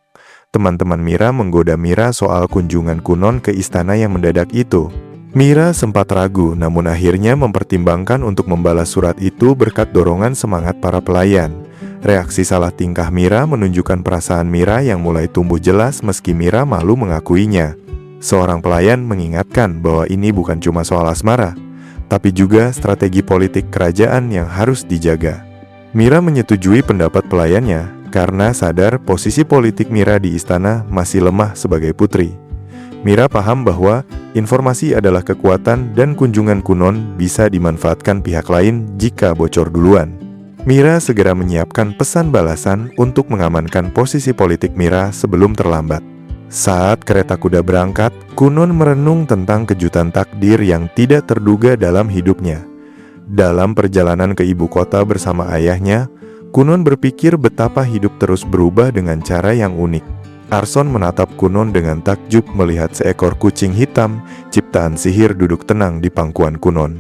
[SPEAKER 1] Teman-teman Mira menggoda Mira soal kunjungan Kunon ke istana yang mendadak itu. Mira sempat ragu, namun akhirnya mempertimbangkan untuk membalas surat itu berkat dorongan semangat para pelayan. Reaksi salah tingkah Mira menunjukkan perasaan Mira yang mulai tumbuh jelas meski Mira malu mengakuinya. Seorang pelayan mengingatkan bahwa ini bukan cuma soal asmara, tapi juga strategi politik kerajaan yang harus dijaga. Mira menyetujui pendapat pelayannya karena sadar posisi politik Mira di istana masih lemah sebagai putri. Mira paham bahwa informasi adalah kekuatan dan kunjungan Kunon bisa dimanfaatkan pihak lain jika bocor duluan. Mira segera menyiapkan pesan balasan untuk mengamankan posisi politik Mira sebelum terlambat. Saat kereta kuda berangkat, Kunon merenung tentang kejutan takdir yang tidak terduga dalam hidupnya. Dalam perjalanan ke ibu kota bersama ayahnya, Kunon berpikir betapa hidup terus berubah dengan cara yang unik. Arson menatap Kunon dengan takjub melihat seekor kucing hitam ciptaan sihir duduk tenang di pangkuan Kunon.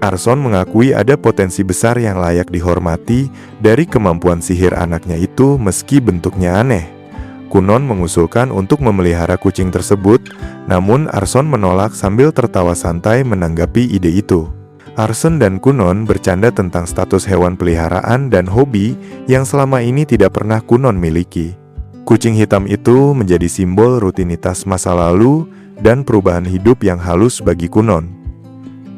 [SPEAKER 1] Arson mengakui ada potensi besar yang layak dihormati dari kemampuan sihir anaknya itu meski bentuknya aneh. Kunon mengusulkan untuk memelihara kucing tersebut, namun Arson menolak sambil tertawa santai menanggapi ide itu. Arson dan Kunon bercanda tentang status hewan peliharaan dan hobi yang selama ini tidak pernah Kunon miliki. Kucing hitam itu menjadi simbol rutinitas masa lalu dan perubahan hidup yang halus bagi Kunon.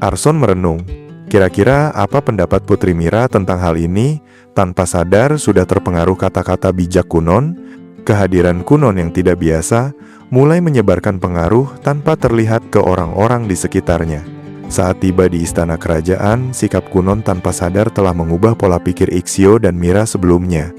[SPEAKER 1] Arson merenung, kira-kira apa pendapat Putri Mira tentang hal ini? Tanpa sadar sudah terpengaruh kata-kata bijak Kunon. Kehadiran Kunon yang tidak biasa mulai menyebarkan pengaruh tanpa terlihat ke orang-orang di sekitarnya. Saat tiba di istana kerajaan, sikap Kunon tanpa sadar telah mengubah pola pikir Ixio dan Mira sebelumnya.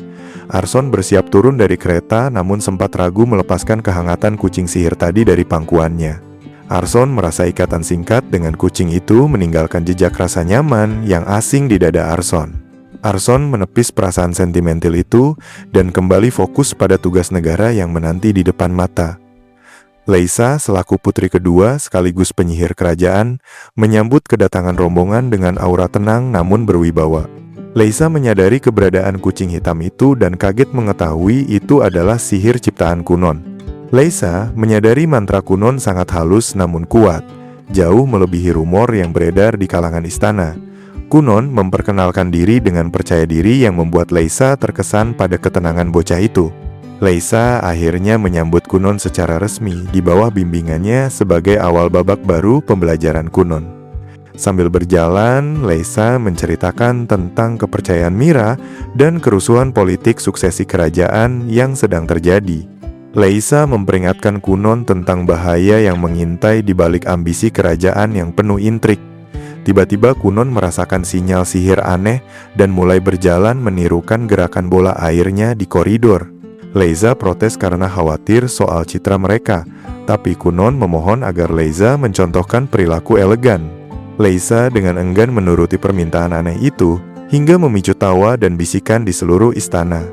[SPEAKER 1] Arson bersiap turun dari kereta namun sempat ragu melepaskan kehangatan kucing sihir tadi dari pangkuannya. Arson merasa ikatan singkat dengan kucing itu meninggalkan jejak rasa nyaman yang asing di dada Arson. Arson menepis perasaan sentimental itu dan kembali fokus pada tugas negara yang menanti di depan mata. Leisa selaku putri kedua sekaligus penyihir kerajaan menyambut kedatangan rombongan dengan aura tenang namun berwibawa. Leisa menyadari keberadaan kucing hitam itu dan kaget mengetahui itu adalah sihir ciptaan Kunon. Leisa menyadari mantra Kunon sangat halus namun kuat, jauh melebihi rumor yang beredar di kalangan istana. Kunon memperkenalkan diri dengan percaya diri yang membuat Leisa terkesan pada ketenangan bocah itu. Leisa akhirnya menyambut Kunon secara resmi di bawah bimbingannya sebagai awal babak baru pembelajaran Kunon. Sambil berjalan, Leisa menceritakan tentang kepercayaan Mira dan kerusuhan politik suksesi kerajaan yang sedang terjadi. Leisa memperingatkan Kunon tentang bahaya yang mengintai di balik ambisi kerajaan yang penuh intrik. Tiba-tiba Kunon merasakan sinyal sihir aneh dan mulai berjalan menirukan gerakan bola airnya di koridor. Leisa protes karena khawatir soal citra mereka, tapi Kunon memohon agar Leisa mencontohkan perilaku elegan. Leisa dengan enggan menuruti permintaan aneh itu, hingga memicu tawa dan bisikan di seluruh istana.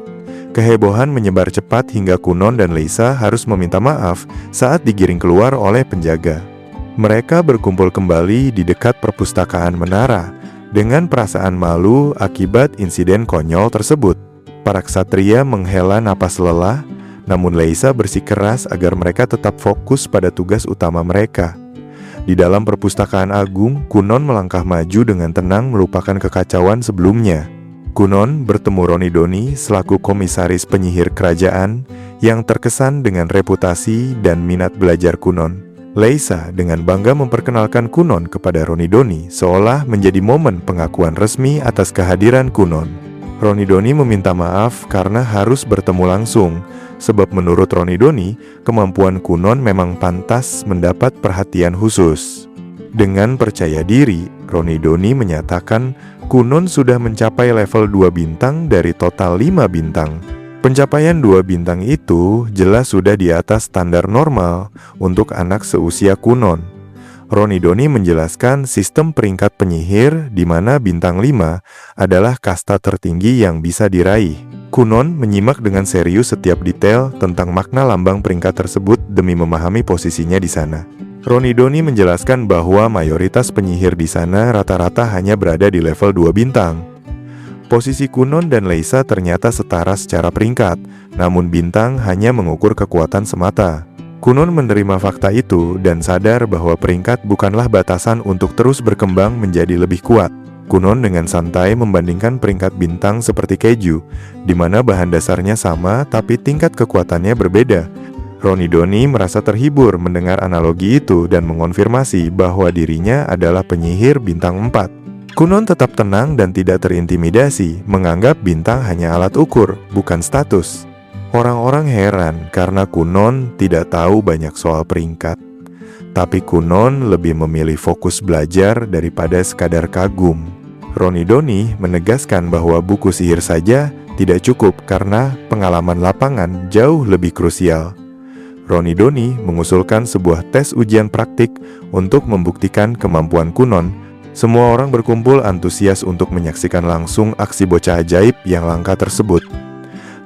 [SPEAKER 1] Kehebohan menyebar cepat hingga Kunon dan Leisa harus meminta maaf saat digiring keluar oleh penjaga. Mereka berkumpul kembali di dekat perpustakaan menara, dengan perasaan malu akibat insiden konyol tersebut. Para ksatria menghela napas lelah, namun Leisa bersikeras agar mereka tetap fokus pada tugas utama mereka. Di dalam perpustakaan agung, Kunon melangkah maju dengan tenang melupakan kekacauan sebelumnya. Kunon bertemu Ronidoni selaku komisaris penyihir kerajaan yang terkesan dengan reputasi dan minat belajar Kunon. Leisa dengan bangga memperkenalkan Kunon kepada Ronidoni seolah menjadi momen pengakuan resmi atas kehadiran Kunon. Ronidoni meminta maaf karena harus bertemu langsung, sebab menurut Ronidoni, kemampuan Kunon memang pantas mendapat perhatian khusus. Dengan percaya diri, Ronidoni menyatakan Kunon sudah mencapai level 2 bintang dari total 5 bintang. Pencapaian 2 bintang itu jelas sudah di atas standar normal untuk anak seusia Kunon. Ronidoni menjelaskan sistem peringkat penyihir di mana bintang 5 adalah kasta tertinggi yang bisa diraih. Kunon menyimak dengan serius setiap detail tentang makna lambang peringkat tersebut demi memahami posisinya di sana. Ronidoni menjelaskan bahwa mayoritas penyihir di sana rata-rata hanya berada di level 2 bintang. Posisi Kunon dan Leisa ternyata setara secara peringkat, namun bintang hanya mengukur kekuatan semata. Kunon menerima fakta itu dan sadar bahwa peringkat bukanlah batasan untuk terus berkembang menjadi lebih kuat. Kunon dengan santai membandingkan peringkat bintang seperti keju, di mana bahan dasarnya sama tapi tingkat kekuatannya berbeda. Ronidoni merasa terhibur mendengar analogi itu dan mengonfirmasi bahwa dirinya adalah penyihir bintang 4. Kunon tetap tenang dan tidak terintimidasi, menganggap bintang hanya alat ukur, bukan status. Orang-orang heran karena Kunon tidak tahu banyak soal peringkat. Tapi Kunon lebih memilih fokus belajar daripada sekadar kagum. Ronidoni menegaskan bahwa buku sihir saja tidak cukup karena pengalaman lapangan jauh lebih krusial. Ronidoni mengusulkan sebuah tes ujian praktik untuk membuktikan kemampuan Kunon. Semua orang berkumpul antusias untuk menyaksikan langsung aksi bocah ajaib yang langka tersebut.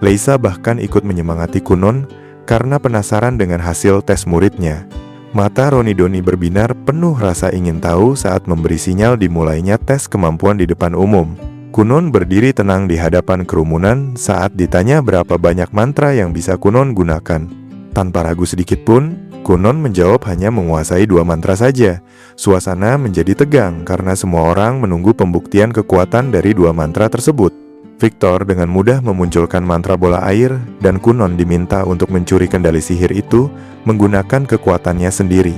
[SPEAKER 1] Leisa bahkan ikut menyemangati Kunon karena penasaran dengan hasil tes muridnya. Mata Ronidoni berbinar penuh rasa ingin tahu saat memberi sinyal dimulainya tes kemampuan di depan umum. Kunon berdiri tenang di hadapan kerumunan saat ditanya berapa banyak mantra yang bisa Kunon gunakan. Tanpa ragu sedikit pun, Kunon menjawab hanya menguasai 2 mantra saja. Suasana menjadi tegang karena semua orang menunggu pembuktian kekuatan dari 2 mantra tersebut. Victor dengan mudah memunculkan mantra bola air dan Kunon diminta untuk mencuri kendali sihir itu menggunakan kekuatannya sendiri.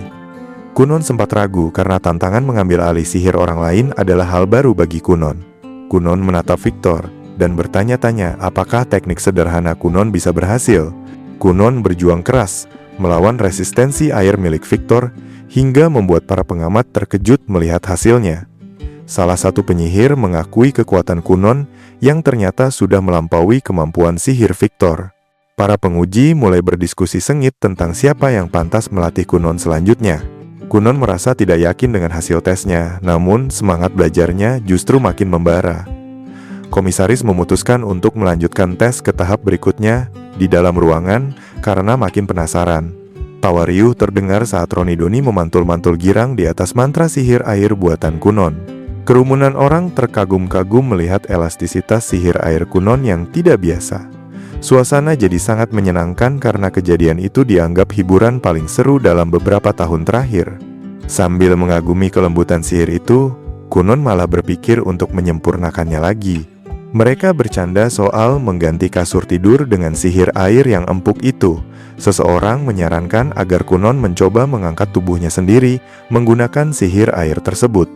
[SPEAKER 1] Kunon sempat ragu karena tantangan mengambil alih sihir orang lain adalah hal baru bagi Kunon. Kunon menatap Victor dan bertanya-tanya apakah teknik sederhana Kunon bisa berhasil. Kunon berjuang keras melawan resistensi air milik Victor hingga membuat para pengamat terkejut melihat hasilnya. Salah satu penyihir mengakui kekuatan Kunon yang ternyata sudah melampaui kemampuan sihir Victor. Para penguji mulai berdiskusi sengit tentang siapa yang pantas melatih Kunon selanjutnya. Kunon merasa tidak yakin dengan hasil tesnya, namun semangat belajarnya justru makin membara. Komisaris memutuskan untuk melanjutkan tes ke tahap berikutnya di dalam ruangan karena makin penasaran. Tawa riuh terdengar saat Ronidoni memantul-mantul girang di atas mantra sihir air buatan Kunon. Kerumunan orang terkagum-kagum melihat elastisitas sihir air Kunon yang tidak biasa. Suasana jadi sangat menyenangkan karena kejadian itu dianggap hiburan paling seru dalam beberapa tahun terakhir. Sambil mengagumi kelembutan sihir itu, Kunon malah berpikir untuk menyempurnakannya lagi. Mereka bercanda soal mengganti kasur tidur dengan sihir air yang empuk itu. Seseorang menyarankan agar Kunon mencoba mengangkat tubuhnya sendiri menggunakan sihir air tersebut.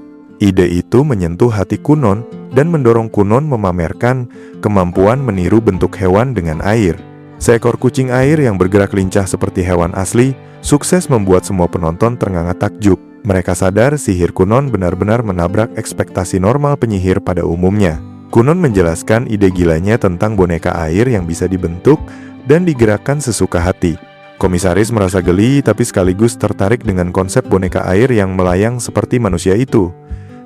[SPEAKER 1] Ide itu menyentuh hati Kunon dan mendorong Kunon memamerkan kemampuan meniru bentuk hewan dengan air. Seekor kucing air yang bergerak lincah seperti hewan asli, sukses membuat semua penonton ternganga takjub. Mereka sadar sihir Kunon benar-benar menabrak ekspektasi normal penyihir pada umumnya. Kunon menjelaskan ide gilanya tentang boneka air yang bisa dibentuk dan digerakkan sesuka hati. Komisaris merasa geli tapi sekaligus tertarik dengan konsep boneka air yang melayang seperti manusia itu.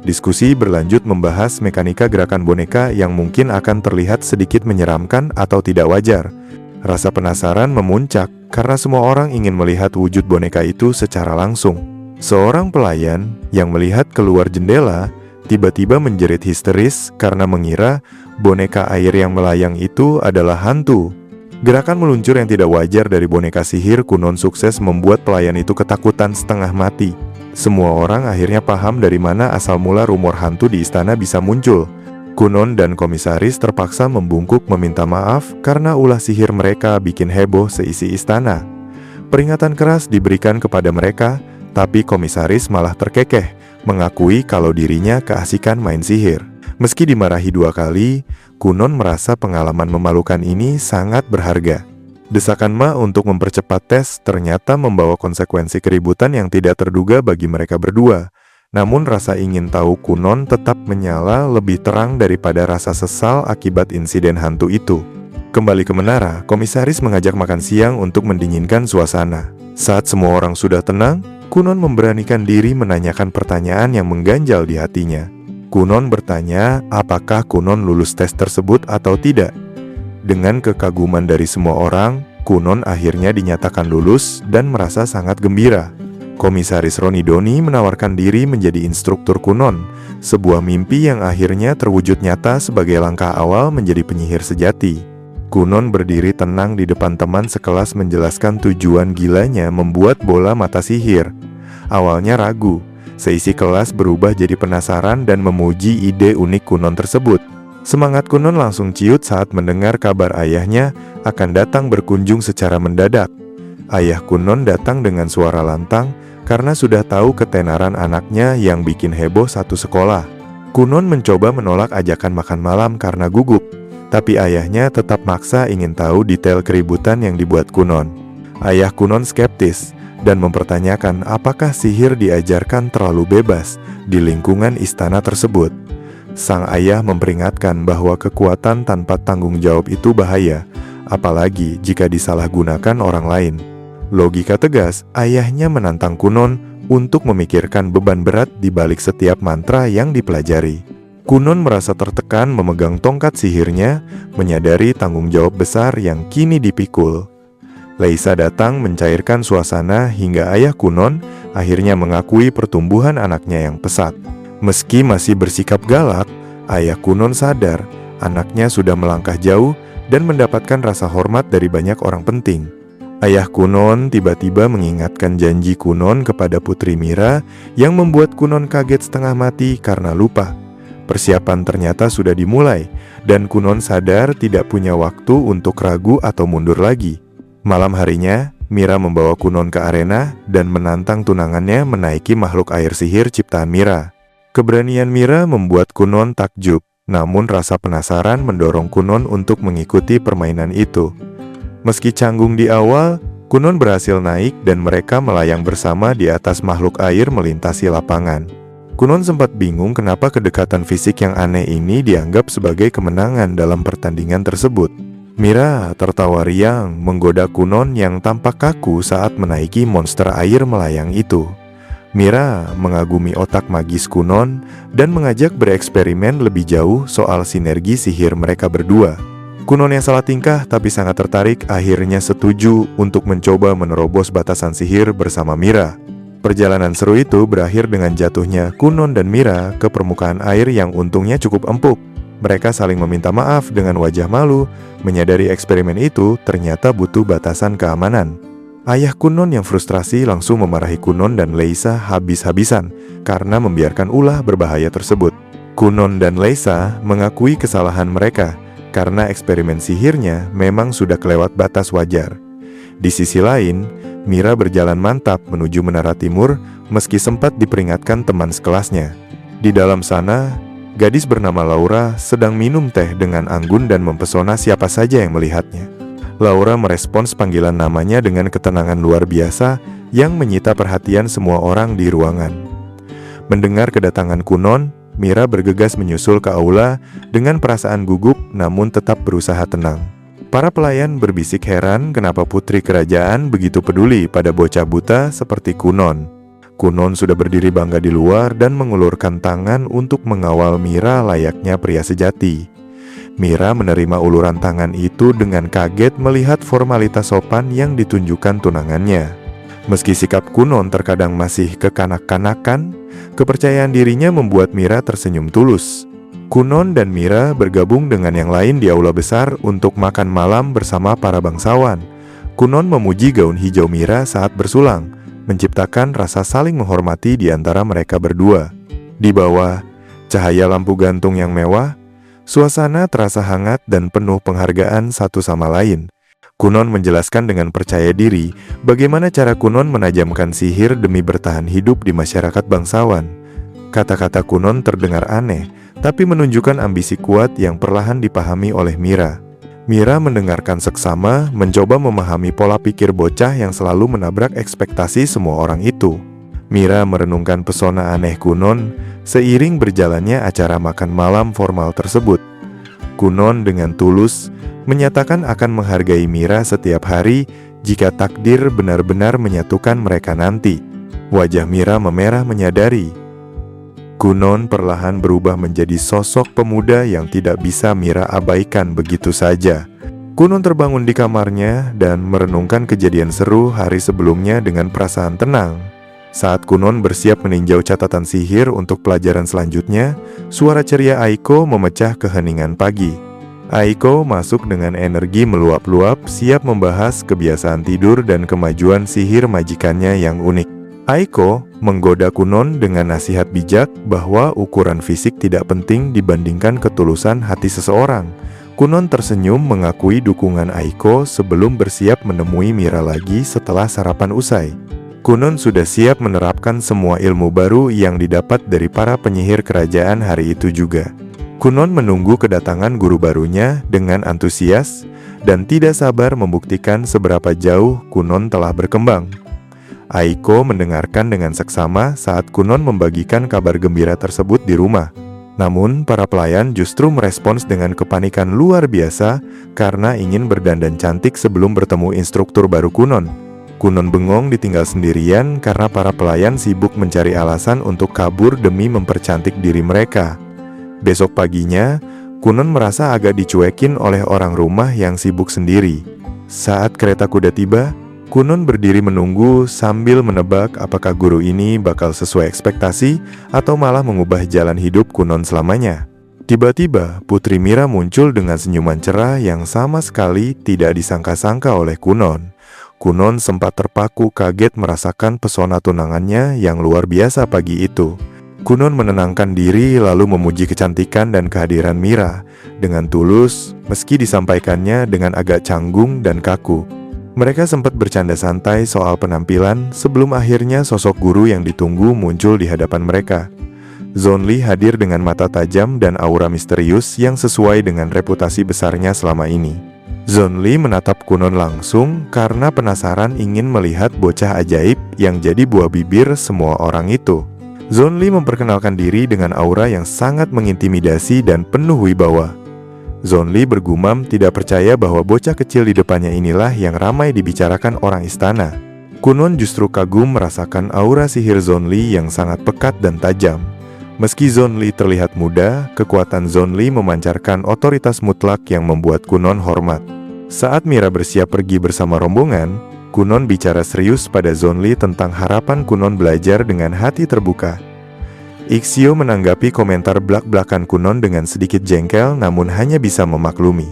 [SPEAKER 1] Diskusi berlanjut membahas mekanika gerakan boneka yang mungkin akan terlihat sedikit menyeramkan atau tidak wajar. Rasa penasaran memuncak karena semua orang ingin melihat wujud boneka itu secara langsung. Seorang pelayan yang melihat keluar jendela tiba-tiba menjerit histeris karena mengira boneka air yang melayang itu adalah hantu. Gerakan meluncur yang tidak wajar dari boneka sihir Kunon sukses membuat pelayan itu ketakutan setengah mati. Semua orang akhirnya paham dari mana asal mula rumor hantu di istana bisa muncul. Kunon dan komisaris terpaksa membungkuk meminta maaf karena ulah sihir mereka bikin heboh seisi istana. Peringatan keras diberikan kepada mereka, tapi komisaris malah terkekeh, mengakui kalau dirinya keasikan main sihir. Meski dimarahi 2 kali, Kunon merasa pengalaman memalukan ini sangat berharga. Desakan Ma untuk mempercepat tes ternyata membawa konsekuensi keributan yang tidak terduga bagi mereka berdua. Namun rasa ingin tahu Kunon tetap menyala lebih terang daripada rasa sesal akibat insiden hantu itu. Kembali ke menara, komisaris mengajak makan siang untuk mendinginkan suasana. Saat semua orang sudah tenang, Kunon memberanikan diri menanyakan pertanyaan yang mengganjal di hatinya. Kunon bertanya apakah Kunon lulus tes tersebut atau tidak. Dengan kekaguman dari semua orang, Kunon akhirnya dinyatakan lulus dan merasa sangat gembira. Komisaris Ronidoni menawarkan diri menjadi instruktur Kunon, sebuah mimpi yang akhirnya terwujud nyata sebagai langkah awal menjadi penyihir sejati. Kunon berdiri tenang di depan teman sekelas menjelaskan tujuan gilanya membuat bola mata sihir. Awalnya ragu, seisi kelas berubah jadi penasaran dan memuji ide unik Kunon tersebut. Semangat Kunon langsung ciut saat mendengar kabar ayahnya akan datang berkunjung secara mendadak. Ayah Kunon datang dengan suara lantang karena sudah tahu ketenaran anaknya yang bikin heboh satu sekolah. Kunon mencoba menolak ajakan makan malam karena gugup, tapi ayahnya tetap maksa ingin tahu detail keributan yang dibuat Kunon. Ayah Kunon skeptis dan mempertanyakan apakah sihir diajarkan terlalu bebas di lingkungan istana tersebut. Sang ayah memperingatkan bahwa kekuatan tanpa tanggung jawab itu bahaya, apalagi jika disalahgunakan orang lain. Logika tegas, ayahnya menantang Kunon untuk memikirkan beban berat di balik setiap mantra yang dipelajari. Kunon merasa tertekan memegang tongkat sihirnya, menyadari tanggung jawab besar yang kini dipikul. Leisa datang mencairkan suasana hingga ayah Kunon akhirnya mengakui pertumbuhan anaknya yang pesat. Meski masih bersikap galak, ayah Kunon sadar anaknya sudah melangkah jauh dan mendapatkan rasa hormat dari banyak orang penting. Ayah Kunon tiba-tiba mengingatkan janji Kunon kepada Putri Mira yang membuat Kunon kaget setengah mati karena lupa. Persiapan ternyata sudah dimulai dan Kunon sadar tidak punya waktu untuk ragu atau mundur lagi. Malam harinya, Mira membawa Kunon ke arena dan menantang tunangannya menaiki makhluk air sihir ciptaan Mira. Keberanian Mira membuat Kunon takjub, namun rasa penasaran mendorong Kunon untuk mengikuti permainan itu. Meski canggung di awal, Kunon berhasil naik dan mereka melayang bersama di atas makhluk air melintasi lapangan. Kunon sempat bingung kenapa kedekatan fisik yang aneh ini dianggap sebagai kemenangan dalam pertandingan tersebut. Mira tertawa riang menggoda Kunon yang tampak kaku saat menaiki monster air melayang itu. Mira mengagumi otak magis Kunon dan mengajak bereksperimen lebih jauh soal sinergi sihir mereka berdua. Kunon yang salah tingkah tapi sangat tertarik akhirnya setuju untuk mencoba menerobos batasan sihir bersama Mira. Perjalanan seru itu berakhir dengan jatuhnya Kunon dan Mira ke permukaan air yang untungnya cukup empuk. Mereka saling meminta maaf dengan wajah malu, menyadari eksperimen itu ternyata butuh batasan keamanan. Ayah Kunon yang frustrasi langsung memarahi Kunon dan Leisa habis-habisan karena membiarkan ulah berbahaya tersebut. Kunon dan Leisa mengakui kesalahan mereka karena eksperimen sihirnya memang sudah kelewat batas wajar. Di sisi lain, Mira berjalan mantap menuju Menara Timur meski sempat diperingatkan teman sekelasnya. Di dalam sana, gadis bernama Laura sedang minum teh dengan anggun dan mempesona siapa saja yang melihatnya. Laura merespons panggilan namanya dengan ketenangan luar biasa yang menyita perhatian semua orang di ruangan. Mendengar kedatangan Kunon, Mira bergegas menyusul ke aula dengan perasaan gugup namun tetap berusaha tenang. Para pelayan berbisik heran kenapa putri kerajaan begitu peduli pada bocah buta seperti Kunon. Kunon sudah berdiri bangga di luar dan mengulurkan tangan untuk mengawal Mira layaknya pria sejati. Mira menerima uluran tangan itu dengan kaget melihat formalitas sopan yang ditunjukkan tunangannya. Meski sikap Kunon terkadang masih kekanak-kanakan, kepercayaan dirinya membuat Mira tersenyum tulus. Kunon dan Mira bergabung dengan yang lain di aula besar untuk makan malam bersama para bangsawan. Kunon memuji gaun hijau Mira saat bersulang, menciptakan rasa saling menghormati di antara mereka berdua. Di bawah cahaya lampu gantung yang mewah, suasana terasa hangat dan penuh penghargaan satu sama lain. Kunon menjelaskan dengan percaya diri bagaimana cara Kunon menajamkan sihir demi bertahan hidup di masyarakat bangsawan. Kata-kata Kunon terdengar aneh, tapi menunjukkan ambisi kuat yang perlahan dipahami oleh Mira. Mira mendengarkan seksama, mencoba memahami pola pikir bocah yang selalu menabrak ekspektasi semua orang itu. Mira merenungkan pesona aneh Kunon seiring berjalannya acara makan malam formal tersebut. Kunon dengan tulus menyatakan akan menghargai Mira setiap hari jika takdir benar-benar menyatukan mereka nanti. Wajah Mira memerah menyadari Kunon perlahan berubah menjadi sosok pemuda yang tidak bisa Mira abaikan begitu saja. Kunon terbangun di kamarnya dan merenungkan kejadian seru hari sebelumnya dengan perasaan tenang. Saat Kunon bersiap meninjau catatan sihir untuk pelajaran selanjutnya, suara ceria Aiko memecah keheningan pagi. Aiko masuk dengan energi meluap-luap, siap membahas kebiasaan tidur dan kemajuan sihir majikannya yang unik. Aiko menggoda Kunon dengan nasihat bijak bahwa ukuran fisik tidak penting dibandingkan ketulusan hati seseorang. Kunon tersenyum mengakui dukungan Aiko sebelum bersiap menemui Mira lagi setelah sarapan usai. Kunon sudah siap menerapkan semua ilmu baru yang didapat dari para penyihir kerajaan hari itu juga. Kunon menunggu kedatangan guru barunya dengan antusias dan tidak sabar membuktikan seberapa jauh Kunon telah berkembang. Aiko mendengarkan dengan seksama saat Kunon membagikan kabar gembira tersebut di rumah. Namun, para pelayan justru merespons dengan kepanikan luar biasa karena ingin berdandan cantik sebelum bertemu instruktur baru Kunon. Kunon bengong ditinggal sendirian karena para pelayan sibuk mencari alasan untuk kabur demi mempercantik diri mereka. Besok paginya, Kunon merasa agak dicuekin oleh orang rumah yang sibuk sendiri. Saat kereta kuda tiba, Kunon berdiri menunggu sambil menebak apakah guru ini bakal sesuai ekspektasi atau malah mengubah jalan hidup Kunon selamanya. Tiba-tiba, Putri Mira muncul dengan senyuman cerah yang sama sekali tidak disangka-sangka oleh Kunon. Kunon sempat terpaku kaget merasakan pesona tunangannya yang luar biasa pagi itu. Kunon menenangkan diri lalu memuji kecantikan dan kehadiran Mira dengan tulus meski disampaikannya dengan agak canggung dan kaku. Mereka sempat bercanda santai soal penampilan sebelum akhirnya sosok guru yang ditunggu muncul di hadapan mereka. Zonli hadir dengan mata tajam dan aura misterius yang sesuai dengan reputasi besarnya selama ini. Zonli menatap Kunon langsung karena penasaran ingin melihat bocah ajaib yang jadi buah bibir semua orang itu. Zonli memperkenalkan diri dengan aura yang sangat mengintimidasi dan penuh wibawa. Zonli bergumam tidak percaya bahwa bocah kecil di depannya inilah yang ramai dibicarakan orang istana. Kunon justru kagum merasakan aura sihir Zonli yang sangat pekat dan tajam. Meski Zonli terlihat muda, kekuatan Zonli memancarkan otoritas mutlak yang membuat Kunon hormat. Saat Mira bersiap pergi bersama rombongan, Kunon bicara serius pada Zonli tentang harapan Kunon belajar dengan hati terbuka. Ixio menanggapi komentar blak-blakan Kunon dengan sedikit jengkel namun hanya bisa memaklumi.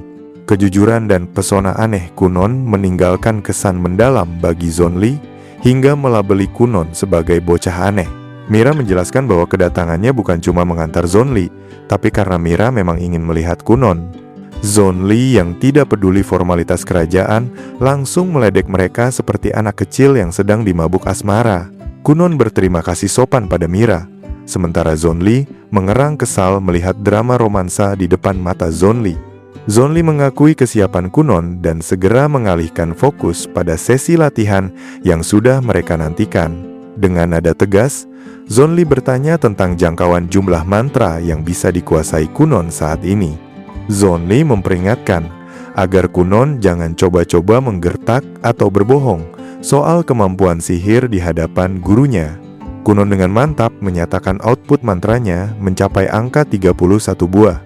[SPEAKER 1] Kejujuran dan pesona aneh Kunon meninggalkan kesan mendalam bagi Zonli hingga melabeli Kunon sebagai bocah aneh. Mira menjelaskan bahwa kedatangannya bukan cuma mengantar Zonli, tapi karena Mira memang ingin melihat Kunon. Zonli yang tidak peduli formalitas kerajaan langsung meledek mereka seperti anak kecil yang sedang dimabuk asmara. Kunon berterima kasih sopan pada Mira, sementara Zonli mengerang kesal melihat drama romansa di depan mata Zonli. Zonli mengakui kesiapan Kunon dan segera mengalihkan fokus pada sesi latihan yang sudah mereka nantikan. Dengan nada tegas, Zonli bertanya tentang jangkauan jumlah mantra yang bisa dikuasai Kunon saat ini. Zonli memperingatkan agar Kunon jangan coba-coba menggertak atau berbohong soal kemampuan sihir di hadapan gurunya. Kunon dengan mantap menyatakan output mantranya mencapai angka 31 buah.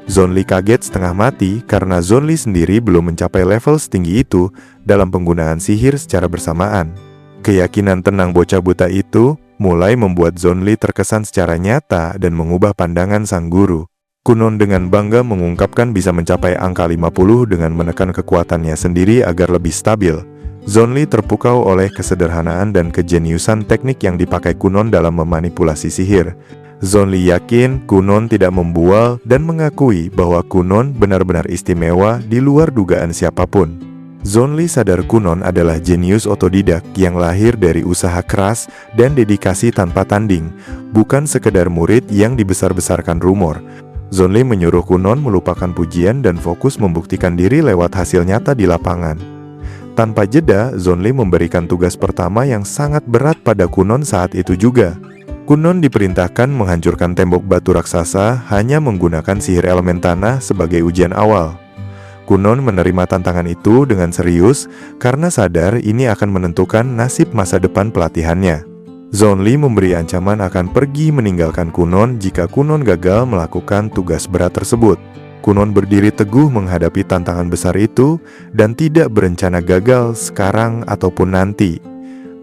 [SPEAKER 1] Zonli kaget setengah mati karena Zonli sendiri belum mencapai level setinggi itu dalam penggunaan sihir secara bersamaan. Keyakinan tenang bocah buta itu mulai membuat Zonli terkesan secara nyata dan mengubah pandangan sang guru. Kunon dengan bangga mengungkapkan bisa mencapai angka 50 dengan menekan kekuatannya sendiri agar lebih stabil. Zonli terpukau oleh kesederhanaan dan kejeniusan teknik yang dipakai Kunon dalam memanipulasi sihir. Zonli yakin Kunon tidak membual dan mengakui bahwa Kunon benar-benar istimewa di luar dugaan siapapun. Zonli sadar Kunon adalah jenius otodidak yang lahir dari usaha keras dan dedikasi tanpa tanding, bukan sekedar murid yang dibesar-besarkan rumor. Zonli menyuruh Kunon melupakan pujian dan fokus membuktikan diri lewat hasil nyata di lapangan. Tanpa jeda, Zonli memberikan tugas pertama yang sangat berat pada Kunon saat itu juga. Kunon diperintahkan menghancurkan tembok batu raksasa hanya menggunakan sihir elemen tanah sebagai ujian awal. Kunon menerima tantangan itu dengan serius karena sadar ini akan menentukan nasib masa depan pelatihannya. Zonli memberi ancaman akan pergi meninggalkan Kunon jika Kunon gagal melakukan tugas berat tersebut. Kunon berdiri teguh menghadapi tantangan besar itu dan tidak berencana gagal sekarang ataupun nanti.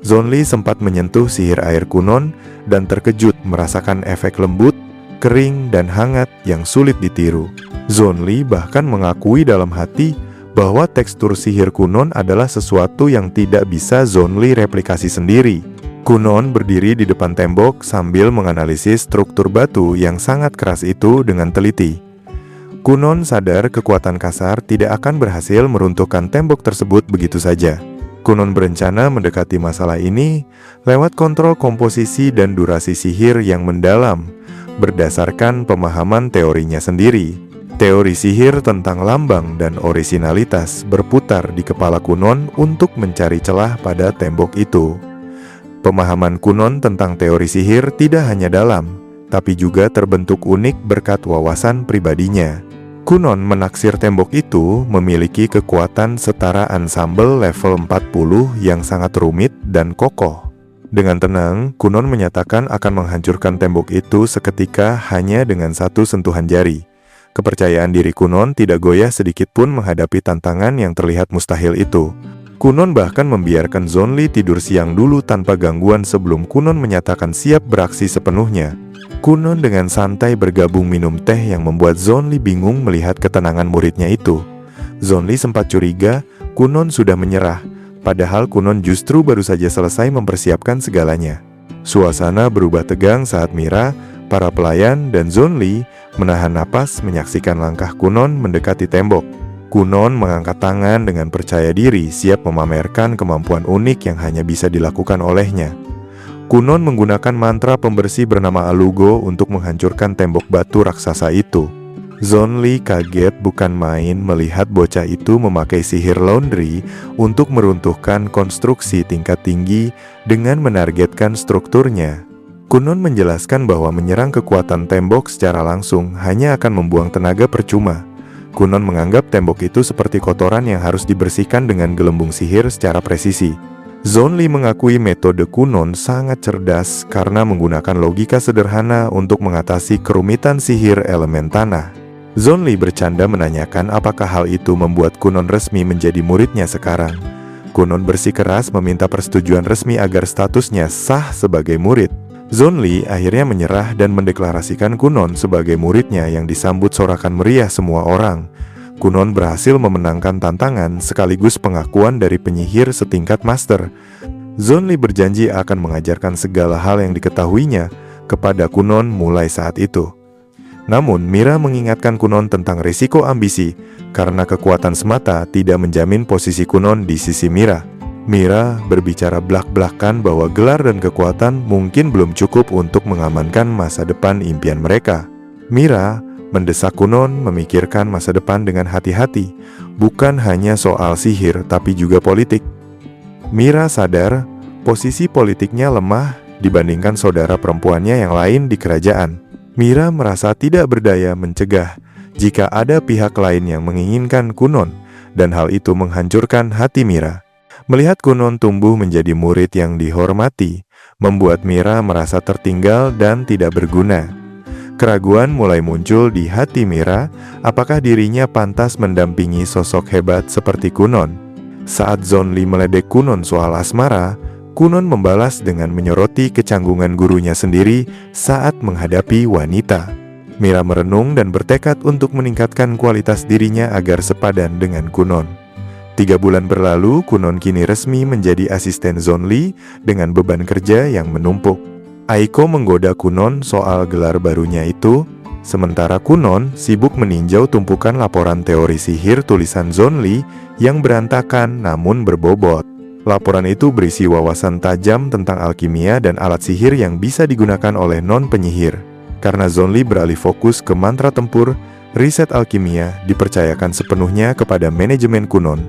[SPEAKER 1] Zonli sempat menyentuh sihir air Kunon dan terkejut merasakan efek lembut, kering, dan hangat yang sulit ditiru. Zonli bahkan mengakui dalam hati bahwa tekstur sihir Kunon adalah sesuatu yang tidak bisa Zonli replikasi sendiri. Kunon berdiri di depan tembok sambil menganalisis struktur batu yang sangat keras itu dengan teliti. Kunon sadar kekuatan kasar tidak akan berhasil meruntuhkan tembok tersebut begitu saja. Kunon berencana mendekati masalah ini lewat kontrol komposisi dan durasi sihir yang mendalam, berdasarkan pemahaman teorinya sendiri. Teori sihir tentang lambang dan orisinalitas berputar di kepala Kunon untuk mencari celah pada tembok itu. Pemahaman Kunon tentang teori sihir tidak hanya dalam, tapi juga terbentuk unik berkat wawasan pribadinya. Kunon menaksir tembok itu memiliki kekuatan setara ansambel level 40 yang sangat rumit dan kokoh. Dengan tenang, Kunon menyatakan akan menghancurkan tembok itu seketika hanya dengan satu sentuhan jari. Kepercayaan diri Kunon tidak goyah sedikit pun menghadapi tantangan yang terlihat mustahil itu. Kunon bahkan membiarkan Zonli tidur siang dulu tanpa gangguan sebelum Kunon menyatakan siap beraksi sepenuhnya. Kunon dengan santai bergabung minum teh yang membuat Zonli bingung melihat ketenangan muridnya itu. Zonli sempat curiga Kunon sudah menyerah, padahal Kunon justru baru saja selesai mempersiapkan segalanya. Suasana berubah tegang saat Mira, para pelayan, dan Zonli menahan napas menyaksikan langkah Kunon mendekati tembok. Kunon mengangkat tangan dengan percaya diri, siap memamerkan kemampuan unik yang hanya bisa dilakukan olehnya. Kunon menggunakan mantra pembersih bernama Alugo untuk menghancurkan tembok batu raksasa itu. Zonli kaget bukan main melihat bocah itu memakai sihir laundry untuk meruntuhkan konstruksi tingkat tinggi dengan menargetkan strukturnya. Kunon menjelaskan bahwa menyerang kekuatan tembok secara langsung hanya akan membuang tenaga percuma. Kunon menganggap tembok itu seperti kotoran yang harus dibersihkan dengan gelembung sihir secara presisi. Zonli mengakui metode Kunon sangat cerdas karena menggunakan logika sederhana untuk mengatasi kerumitan sihir elemen tanah. Zonli bercanda menanyakan apakah hal itu membuat Kunon resmi menjadi muridnya sekarang. Kunon bersikeras meminta persetujuan resmi agar statusnya sah sebagai murid. Zhonli akhirnya menyerah dan mendeklarasikan Kunon sebagai muridnya yang disambut sorakan meriah semua orang. Kunon berhasil memenangkan tantangan sekaligus pengakuan dari penyihir setingkat master. Zhonli berjanji akan mengajarkan segala hal yang diketahuinya kepada Kunon mulai saat itu. Namun, Mira mengingatkan Kunon tentang risiko ambisi, karena kekuatan semata tidak menjamin posisi Kunon di sisi Mira. Mira berbicara belak-belakan bahwa gelar dan kekuatan mungkin belum cukup untuk mengamankan masa depan impian mereka. Mira mendesak Kunon memikirkan masa depan dengan hati-hati, bukan hanya soal sihir tapi juga politik. Mira sadar posisi politiknya lemah dibandingkan saudara perempuannya yang lain di kerajaan. Mira merasa tidak berdaya mencegah jika ada pihak lain yang menginginkan Kunon, dan hal itu menghancurkan hati Mira. Melihat Kunon tumbuh menjadi murid yang dihormati, membuat Mira merasa tertinggal dan tidak berguna. Keraguan mulai muncul di hati Mira, apakah dirinya pantas mendampingi sosok hebat seperti Kunon. Saat Zhonli meledek Kunon soal asmara, Kunon membalas dengan menyoroti kecanggungan gurunya sendiri saat menghadapi wanita. Mira merenung dan bertekad untuk meningkatkan kualitas dirinya agar sepadan dengan Kunon. 3 bulan berlalu, Kunon kini resmi menjadi asisten Zhonli dengan beban kerja yang menumpuk. Aiko menggoda Kunon soal gelar barunya itu, sementara Kunon sibuk meninjau tumpukan laporan teori sihir tulisan Zhonli yang berantakan namun berbobot. Laporan itu berisi wawasan tajam tentang alkimia dan alat sihir yang bisa digunakan oleh non-penyihir. Karena Zhonli beralih fokus ke mantra tempur, riset alkimia dipercayakan sepenuhnya kepada manajemen Kunon.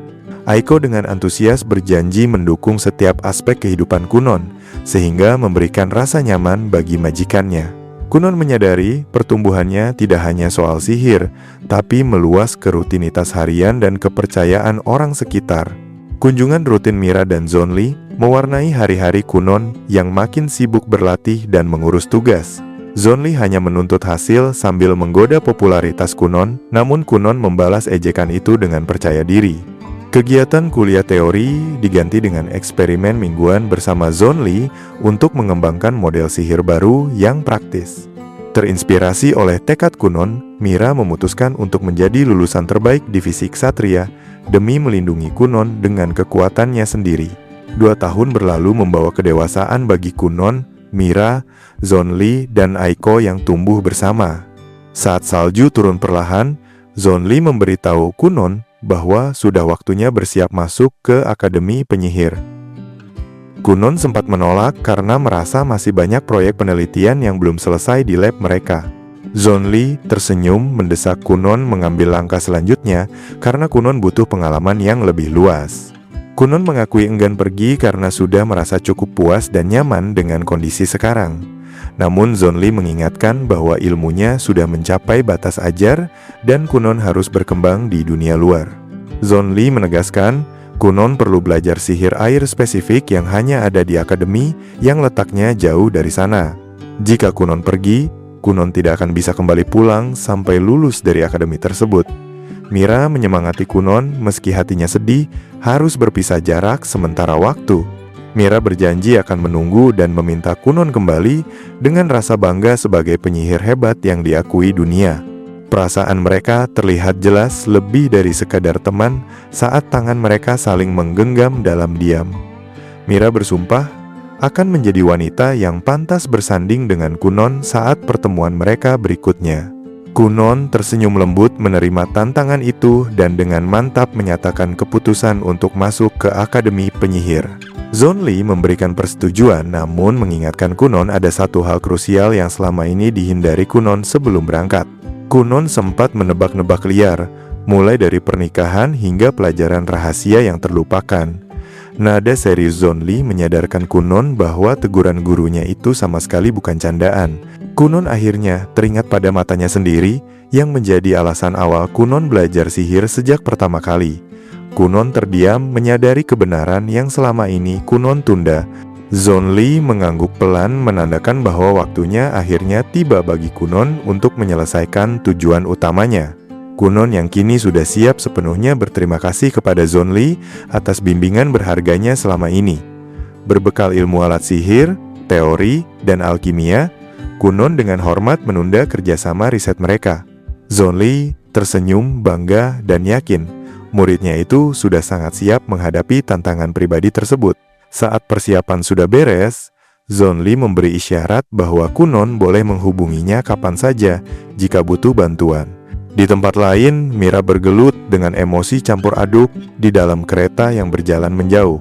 [SPEAKER 1] Aiko dengan antusias berjanji mendukung setiap aspek kehidupan Kunon, sehingga memberikan rasa nyaman bagi majikannya. Kunon menyadari pertumbuhannya tidak hanya soal sihir, tapi meluas ke rutinitas harian dan kepercayaan orang sekitar. Kunjungan rutin Mira dan Zhonli mewarnai hari-hari Kunon yang makin sibuk berlatih dan mengurus tugas. Zhonli hanya menuntut hasil sambil menggoda popularitas Kunon, namun Kunon membalas ejekan itu dengan percaya diri. Kegiatan kuliah teori diganti dengan eksperimen mingguan bersama Zhonli untuk mengembangkan model sihir baru yang praktis. Terinspirasi oleh tekad Kunon, Mira memutuskan untuk menjadi lulusan terbaik divisi Ksatria demi melindungi Kunon dengan kekuatannya sendiri. 2 tahun berlalu membawa kedewasaan bagi Kunon, Mira, Zhonli, dan Aiko yang tumbuh bersama. Saat salju turun perlahan, Zhonli memberitahu Kunon bahwa sudah waktunya bersiap masuk ke Akademi Penyihir. Kunon sempat menolak karena merasa masih banyak proyek penelitian yang belum selesai di lab mereka. Zhonli tersenyum mendesak Kunon mengambil langkah selanjutnya karena Kunon butuh pengalaman yang lebih luas. Kunon mengakui enggan pergi karena sudah merasa cukup puas dan nyaman dengan kondisi sekarang. Namun Zhonli mengingatkan bahwa ilmunya sudah mencapai batas ajar dan Kunon harus berkembang di dunia luar. Zhonli menegaskan Kunon perlu belajar sihir air spesifik yang hanya ada di akademi yang letaknya jauh dari sana. Jika Kunon pergi, Kunon tidak akan bisa kembali pulang sampai lulus dari akademi tersebut. Mira menyemangati Kunon meski hatinya sedih harus berpisah jarak sementara waktu. Mira berjanji akan menunggu dan meminta Kunon kembali dengan rasa bangga sebagai penyihir hebat yang diakui dunia. Perasaan mereka terlihat jelas lebih dari sekadar teman saat tangan mereka saling menggenggam dalam diam. Mira bersumpah akan menjadi wanita yang pantas bersanding dengan Kunon saat pertemuan mereka berikutnya. Kunon tersenyum lembut menerima tantangan itu dan dengan mantap menyatakan keputusan untuk masuk ke Akademi Penyihir. Zhonli memberikan persetujuan namun mengingatkan Kunon ada satu hal krusial yang selama ini dihindari Kunon sebelum berangkat. Kunon sempat menebak-nebak liar, mulai dari pernikahan hingga pelajaran rahasia yang terlupakan. Nada serius Zhonli menyadarkan Kunon bahwa teguran gurunya itu sama sekali bukan candaan. Kunon akhirnya teringat pada matanya sendiri yang menjadi alasan awal Kunon belajar sihir sejak pertama kali. Kunon terdiam menyadari kebenaran yang selama ini Kunon tunda. Zhonli mengangguk pelan menandakan bahwa waktunya akhirnya tiba bagi Kunon untuk menyelesaikan tujuan utamanya. Kunon yang kini sudah siap sepenuhnya berterima kasih kepada Zonli atas bimbingan berharganya selama ini. Berbekal ilmu alat sihir, teori, dan alkimia, Kunon dengan hormat menunda kerjasama riset mereka. Zonli tersenyum, bangga, dan yakin muridnya itu sudah sangat siap menghadapi tantangan pribadi tersebut. Saat persiapan sudah beres, Zonli memberi isyarat bahwa Kunon boleh menghubunginya kapan saja jika butuh bantuan. Di tempat lain, Mira bergelut dengan emosi campur aduk di dalam kereta yang berjalan menjauh.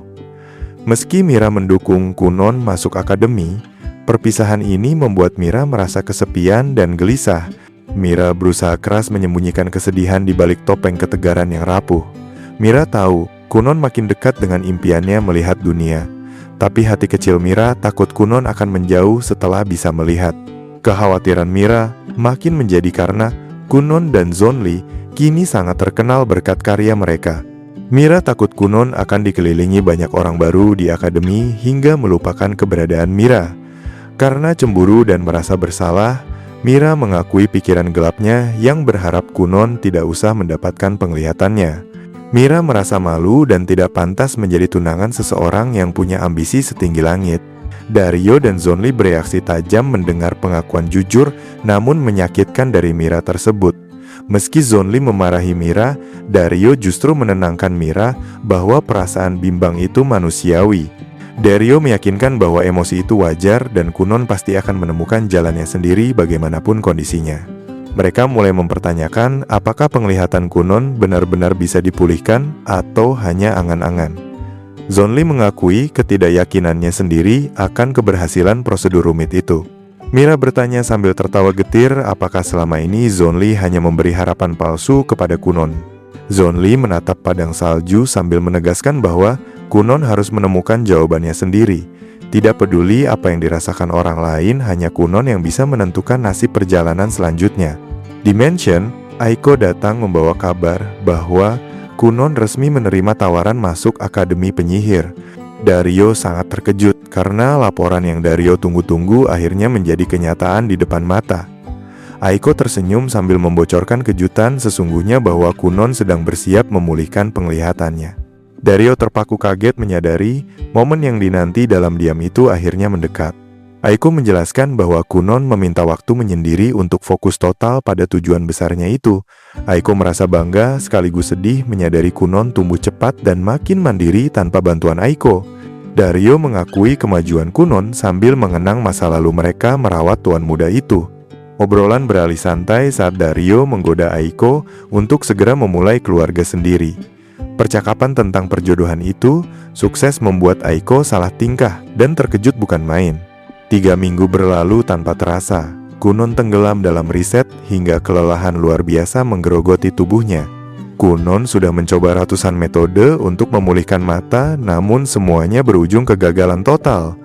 [SPEAKER 1] Meski Mira mendukung Kunon masuk akademi, perpisahan ini membuat Mira merasa kesepian dan gelisah. Mira berusaha keras menyembunyikan kesedihan di balik topeng ketegaran yang rapuh. Mira tahu Kunon makin dekat dengan impiannya melihat dunia. Tapi hati kecil Mira takut Kunon akan menjauh setelah bisa melihat. Kekhawatiran Mira makin menjadi karena Kunon dan Zonli kini sangat terkenal berkat karya mereka. Mira takut Kunon akan dikelilingi banyak orang baru di akademi hingga melupakan keberadaan Mira. Karena cemburu dan merasa bersalah, Mira mengakui pikiran gelapnya yang berharap Kunon tidak usah mendapatkan penglihatannya. Mira merasa malu dan tidak pantas menjadi tunangan seseorang yang punya ambisi setinggi langit. Dario dan Zonli bereaksi tajam mendengar pengakuan jujur namun menyakitkan dari Mira tersebut. Meski Zonli memarahi Mira, Dario justru menenangkan Mira bahwa perasaan bimbang itu manusiawi. Dario meyakinkan bahwa emosi itu wajar dan Kunon pasti akan menemukan jalannya sendiri bagaimanapun kondisinya. Mereka mulai mempertanyakan apakah penglihatan Kunon benar-benar bisa dipulihkan atau hanya angan-angan. Zonli mengakui ketidakyakinannya sendiri akan keberhasilan prosedur rumit itu. Mira bertanya sambil tertawa getir apakah selama ini Zonli hanya memberi harapan palsu kepada Kunon. Zonli menatap padang salju sambil menegaskan bahwa Kunon harus menemukan jawabannya sendiri. Tidak peduli apa yang dirasakan orang lain, hanya Kunon yang bisa menentukan nasib perjalanan selanjutnya. Di mansion, Aiko datang membawa kabar bahwa Kunon resmi menerima tawaran masuk Akademi Penyihir. Dario sangat terkejut karena laporan yang Dario tunggu-tunggu akhirnya menjadi kenyataan di depan mata. Aiko tersenyum sambil membocorkan kejutan sesungguhnya bahwa Kunon sedang bersiap memulihkan penglihatannya. Dario terpaku kaget menyadari momen yang dinanti dalam diam itu akhirnya mendekat. Aiko menjelaskan bahwa Kunon meminta waktu menyendiri untuk fokus total pada tujuan besarnya itu. Aiko merasa bangga sekaligus sedih menyadari Kunon tumbuh cepat dan makin mandiri tanpa bantuan Aiko. Dario mengakui kemajuan Kunon sambil mengenang masa lalu mereka merawat tuan muda itu. Obrolan beralih santai saat Dario menggoda Aiko untuk segera memulai keluarga sendiri. Percakapan tentang perjodohan itu sukses membuat Aiko salah tingkah dan terkejut bukan main. 3 minggu berlalu tanpa terasa. Kunon tenggelam dalam riset hingga kelelahan luar biasa menggerogoti tubuhnya. Kunon sudah mencoba ratusan metode untuk memulihkan mata, namun semuanya berujung kegagalan total.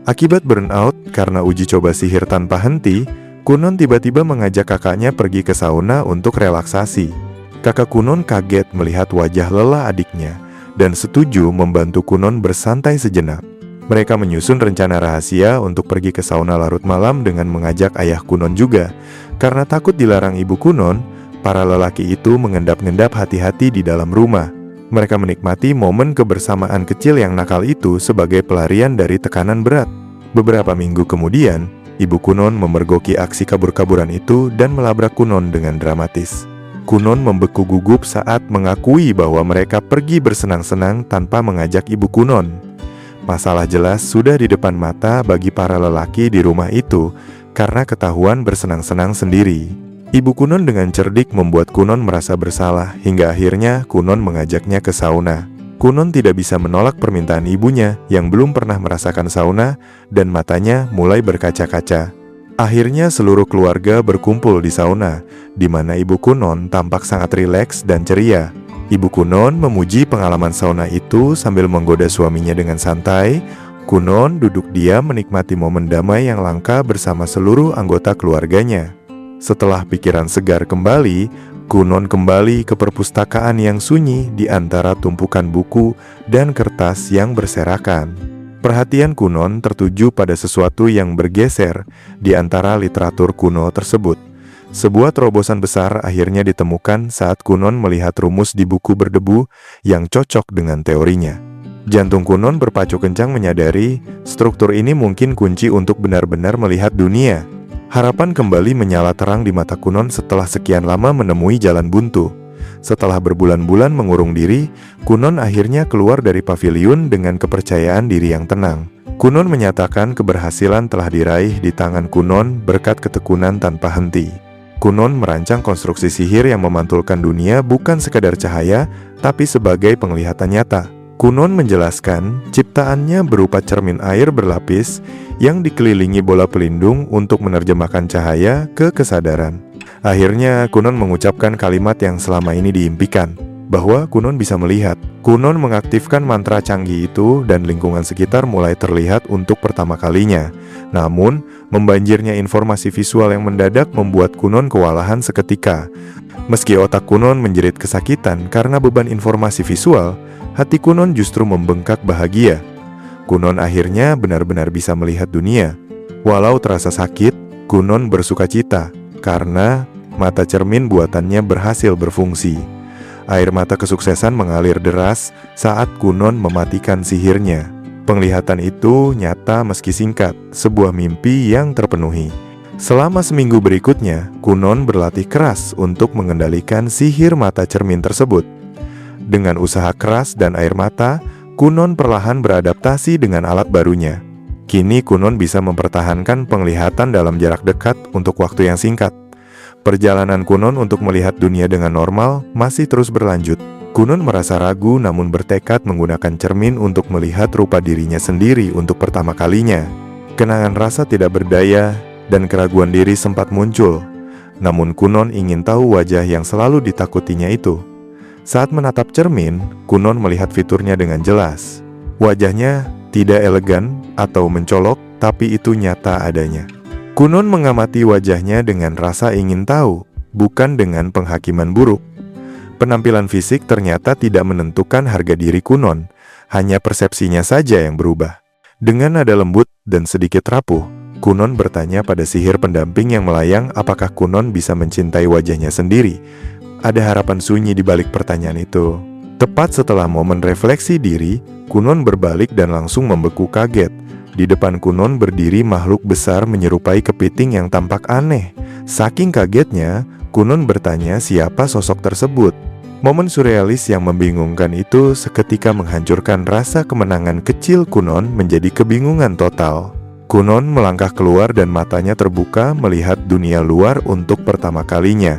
[SPEAKER 1] Akibat burnout karena uji coba sihir tanpa henti, Kunon tiba-tiba mengajak kakaknya pergi ke sauna untuk relaksasi. Kakak Kunon kaget melihat wajah lelah adiknya dan setuju membantu Kunon bersantai sejenak. Mereka menyusun rencana rahasia untuk pergi ke sauna larut malam dengan mengajak ayah Kunon juga. Karena takut dilarang ibu Kunon, para lelaki itu mengendap-endap hati-hati di dalam rumah. Mereka menikmati momen kebersamaan kecil yang nakal itu sebagai pelarian dari tekanan berat. Beberapa minggu kemudian, ibu Kunon memergoki aksi kabur-kaburan itu dan melabrak Kunon dengan dramatis. Kunon membeku gugup saat mengakui bahwa mereka pergi bersenang-senang tanpa mengajak ibu Kunon. Masalah jelas sudah di depan mata bagi para lelaki di rumah itu karena ketahuan bersenang-senang sendiri. Ibu Kunon dengan cerdik membuat Kunon merasa bersalah hingga akhirnya Kunon mengajaknya ke sauna. Kunon tidak bisa menolak permintaan ibunya yang belum pernah merasakan sauna dan matanya mulai berkaca-kaca. Akhirnya seluruh keluarga berkumpul di sauna, di mana ibu Kunon tampak sangat rileks dan ceria. Ibu Kunon memuji pengalaman sauna itu sambil menggoda suaminya dengan santai. Kunon duduk diam menikmati momen damai yang langka bersama seluruh anggota keluarganya. Setelah pikiran segar kembali, Kunon kembali ke perpustakaan yang sunyi di antara tumpukan buku dan kertas yang berserakan. Perhatian Kunon tertuju pada sesuatu yang bergeser di antara literatur kuno tersebut. Sebuah terobosan besar akhirnya ditemukan saat Kunon melihat rumus di buku berdebu yang cocok dengan teorinya. Jantung Kunon berpacu kencang menyadari struktur ini mungkin kunci untuk benar-benar melihat dunia. Harapan kembali menyala terang di mata Kunon setelah sekian lama menemui jalan buntu. Setelah berbulan-bulan mengurung diri, Kunon akhirnya keluar dari paviliun dengan kepercayaan diri yang tenang. Kunon menyatakan keberhasilan telah diraih di tangan Kunon berkat ketekunan tanpa henti. Kunon merancang konstruksi sihir yang memantulkan dunia bukan sekadar cahaya, tapi sebagai penglihatan nyata. Kunon menjelaskan ciptaannya berupa cermin air berlapis yang dikelilingi bola pelindung untuk menerjemahkan cahaya ke kesadaran. Akhirnya Kunon mengucapkan kalimat yang selama ini diimpikan, bahwa Kunon bisa melihat. Kunon mengaktifkan mantra canggih itu dan lingkungan sekitar mulai terlihat untuk pertama kalinya. Namun, membanjirnya informasi visual yang mendadak membuat Kunon kewalahan seketika. Meski otak Kunon menjerit kesakitan karena beban informasi visual, hati Kunon justru membengkak bahagia. Kunon akhirnya benar-benar bisa melihat dunia. Walau terasa sakit, Kunon bersukacita karena mata cermin buatannya berhasil berfungsi. Air mata kesuksesan mengalir deras saat Kunon mematikan sihirnya. Penglihatan itu nyata meski singkat, sebuah mimpi yang terpenuhi. Selama seminggu berikutnya, Kunon berlatih keras untuk mengendalikan sihir mata cermin tersebut. Dengan usaha keras dan air mata, Kunon perlahan beradaptasi dengan alat barunya. Kini Kunon bisa mempertahankan penglihatan dalam jarak dekat untuk waktu yang singkat. Perjalanan Kunon untuk melihat dunia dengan normal masih terus berlanjut. Kunon merasa ragu namun bertekad menggunakan cermin untuk melihat rupa dirinya sendiri untuk pertama kalinya. Kenangan rasa tidak berdaya dan keraguan diri sempat muncul. Namun Kunon ingin tahu wajah yang selalu ditakutinya itu. Saat menatap cermin, Kunon melihat fiturnya dengan jelas. Wajahnya tidak elegan atau mencolok, tapi itu nyata adanya. Kunon mengamati wajahnya dengan rasa ingin tahu, bukan dengan penghakiman buruk. Penampilan fisik ternyata tidak menentukan harga diri Kunon, hanya persepsinya saja yang berubah. Dengan nada lembut dan sedikit rapuh, Kunon bertanya pada sihir pendamping yang melayang apakah Kunon bisa mencintai wajahnya sendiri. Ada harapan sunyi di balik pertanyaan itu. Tepat setelah momen refleksi diri, Kunon berbalik dan langsung membeku kaget. Di depan Kunon berdiri makhluk besar menyerupai kepiting yang tampak aneh. Saking kagetnya, Kunon bertanya siapa sosok tersebut. Momen surrealis yang membingungkan itu seketika menghancurkan rasa kemenangan kecil Kunon menjadi kebingungan total. Kunon melangkah keluar dan matanya terbuka melihat dunia luar untuk pertama kalinya.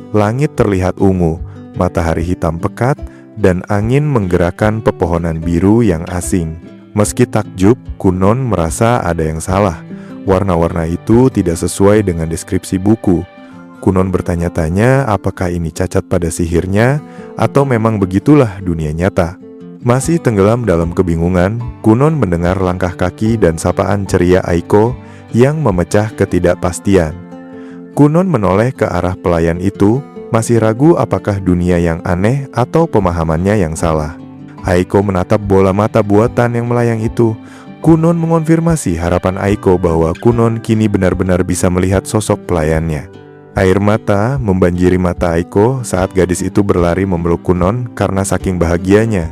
[SPEAKER 1] Langit terlihat ungu, matahari hitam pekat, dan angin menggerakkan pepohonan biru yang asing. Meski takjub, Kunon merasa ada yang salah. Warna-warna itu tidak sesuai dengan deskripsi buku. Kunon bertanya-tanya apakah ini cacat pada sihirnya atau memang begitulah dunia nyata. Masih tenggelam dalam kebingungan, Kunon mendengar langkah kaki dan sapaan ceria Aiko yang memecah ketidakpastian. Kunon menoleh ke arah pelayan itu, masih ragu apakah dunia yang aneh atau pemahamannya yang salah. Aiko menatap bola mata buatan yang melayang itu. Kunon mengonfirmasi harapan Aiko bahwa Kunon kini benar-benar bisa melihat sosok pelayannya. Air mata membanjiri mata Aiko saat gadis itu berlari memeluk Kunon karena saking bahagianya.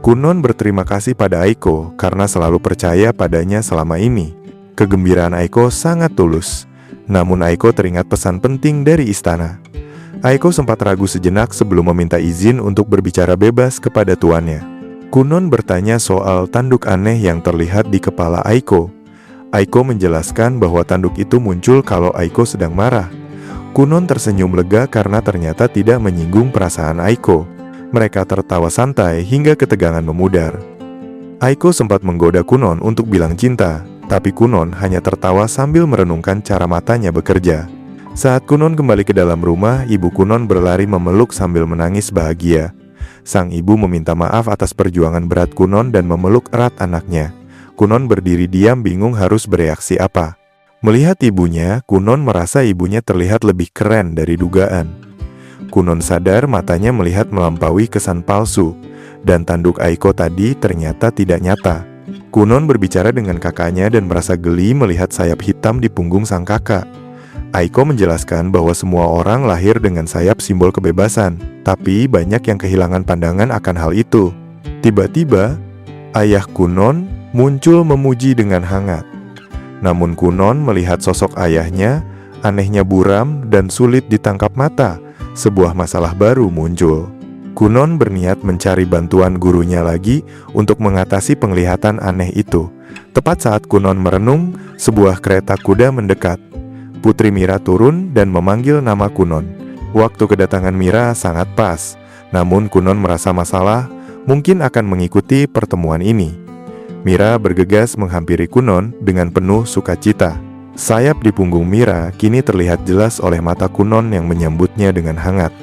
[SPEAKER 1] Kunon berterima kasih pada Aiko karena selalu percaya padanya selama ini. Kegembiraan Aiko sangat tulus. Namun Aiko teringat pesan penting dari istana. Aiko sempat ragu sejenak sebelum meminta izin untuk berbicara bebas kepada tuannya. Kunon bertanya soal tanduk aneh yang terlihat di kepala Aiko. Aiko menjelaskan bahwa tanduk itu muncul kalau Aiko sedang marah. Kunon tersenyum lega karena ternyata tidak menyinggung perasaan Aiko. Mereka tertawa santai hingga ketegangan memudar. Aiko sempat menggoda Kunon untuk bilang cinta, tapi Kunon hanya tertawa sambil merenungkan cara matanya bekerja. Saat Kunon kembali ke dalam rumah, ibu Kunon berlari memeluk sambil menangis bahagia. Sang ibu meminta maaf atas perjuangan berat Kunon dan memeluk erat anaknya. Kunon berdiri diam bingung harus bereaksi apa. Melihat ibunya, Kunon merasa ibunya terlihat lebih keren dari dugaan. Kunon sadar matanya melihat melampaui kesan palsu, dan tanduk Aiko tadi ternyata tidak nyata. Kunon berbicara dengan kakaknya dan merasa geli melihat sayap hitam di punggung sang kakak. Aiko menjelaskan bahwa semua orang lahir dengan sayap simbol kebebasan, tapi banyak yang kehilangan pandangan akan hal itu. Tiba-tiba, ayah Kunon muncul memuji dengan hangat. Namun Kunon melihat sosok ayahnya, anehnya buram dan sulit ditangkap mata. Sebuah masalah baru muncul. Kunon berniat mencari bantuan gurunya lagi untuk mengatasi penglihatan aneh itu. Tepat saat Kunon merenung, sebuah kereta kuda mendekat. Putri Mira turun dan memanggil nama Kunon. Waktu kedatangan Mira sangat pas, namun Kunon merasa masalah mungkin akan mengikuti pertemuan ini. Mira bergegas menghampiri Kunon dengan penuh sukacita. Sayap di punggung Mira kini terlihat jelas oleh mata Kunon yang menyambutnya dengan hangat.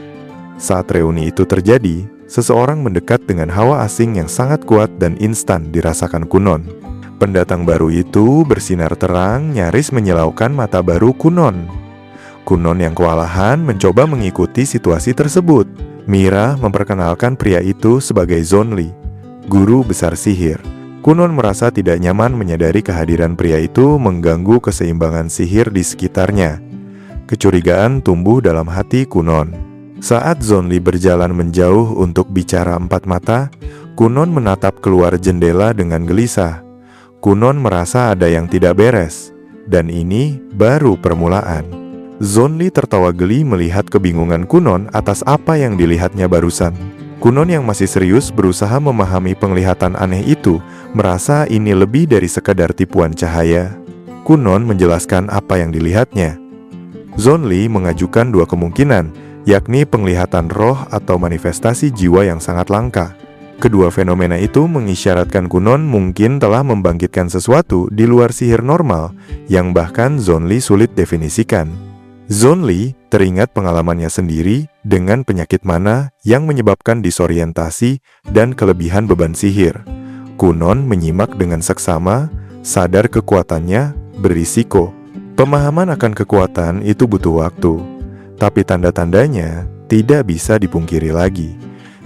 [SPEAKER 1] Saat reuni itu terjadi, seseorang mendekat dengan hawa asing yang sangat kuat dan instan dirasakan Kunon. Pendatang baru itu bersinar terang, nyaris menyilaukan mata baru Kunon. Kunon yang kewalahan mencoba mengikuti situasi tersebut. Mira memperkenalkan pria itu sebagai Zonli, guru besar sihir. Kunon merasa tidak nyaman menyadari kehadiran pria itu mengganggu keseimbangan sihir di sekitarnya. Kecurigaan tumbuh dalam hati Kunon. Saat Zonli berjalan menjauh untuk bicara empat mata, Kunon menatap keluar jendela dengan gelisah. Kunon merasa ada yang tidak beres, dan ini baru permulaan. Zonli tertawa geli melihat kebingungan Kunon atas apa yang dilihatnya barusan. Kunon yang masih serius berusaha memahami penglihatan aneh itu, merasa ini lebih dari sekadar tipuan cahaya. Kunon menjelaskan apa yang dilihatnya. Zonli mengajukan dua kemungkinan, yakni penglihatan roh atau manifestasi jiwa yang sangat langka. Kedua fenomena itu mengisyaratkan Kunon mungkin telah membangkitkan sesuatu di luar sihir normal yang bahkan Zonli sulit definisikan. Zonli teringat pengalamannya sendiri dengan penyakit mana yang menyebabkan disorientasi dan kelebihan beban sihir. Kunon menyimak dengan seksama, sadar kekuatannya berisiko. Pemahaman akan kekuatan itu butuh waktu, tapi tanda-tandanya tidak bisa dipungkiri lagi.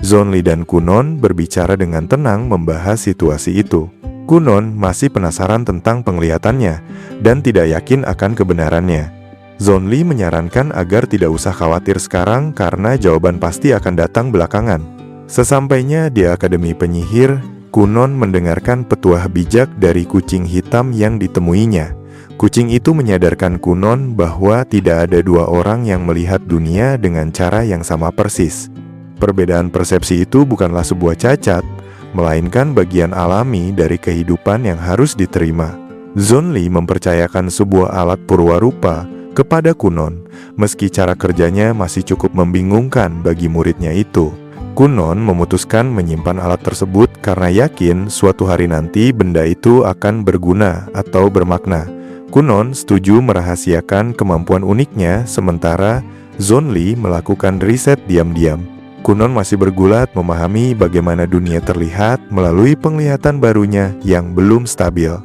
[SPEAKER 1] Zonli dan Kunon berbicara dengan tenang membahas situasi itu. Kunon masih penasaran tentang penglihatannya dan tidak yakin akan kebenarannya. Zonli menyarankan agar tidak usah khawatir sekarang karena jawaban pasti akan datang belakangan. Sesampainya di Akademi Penyihir, Kunon mendengarkan petuah bijak dari kucing hitam yang ditemuinya. Kucing itu menyadarkan Kunon bahwa tidak ada dua orang yang melihat dunia dengan cara yang sama persis. Perbedaan persepsi itu bukanlah sebuah cacat, melainkan bagian alami dari kehidupan yang harus diterima. Zonli mempercayakan sebuah alat purwarupa kepada Kunon, meski cara kerjanya masih cukup membingungkan bagi muridnya itu. Kunon memutuskan menyimpan alat tersebut karena yakin suatu hari nanti benda itu akan berguna atau bermakna. Kunon setuju merahasiakan kemampuan uniknya, sementara Zonli melakukan riset diam-diam. Kunon masih bergulat memahami bagaimana dunia terlihat melalui penglihatan barunya yang belum stabil.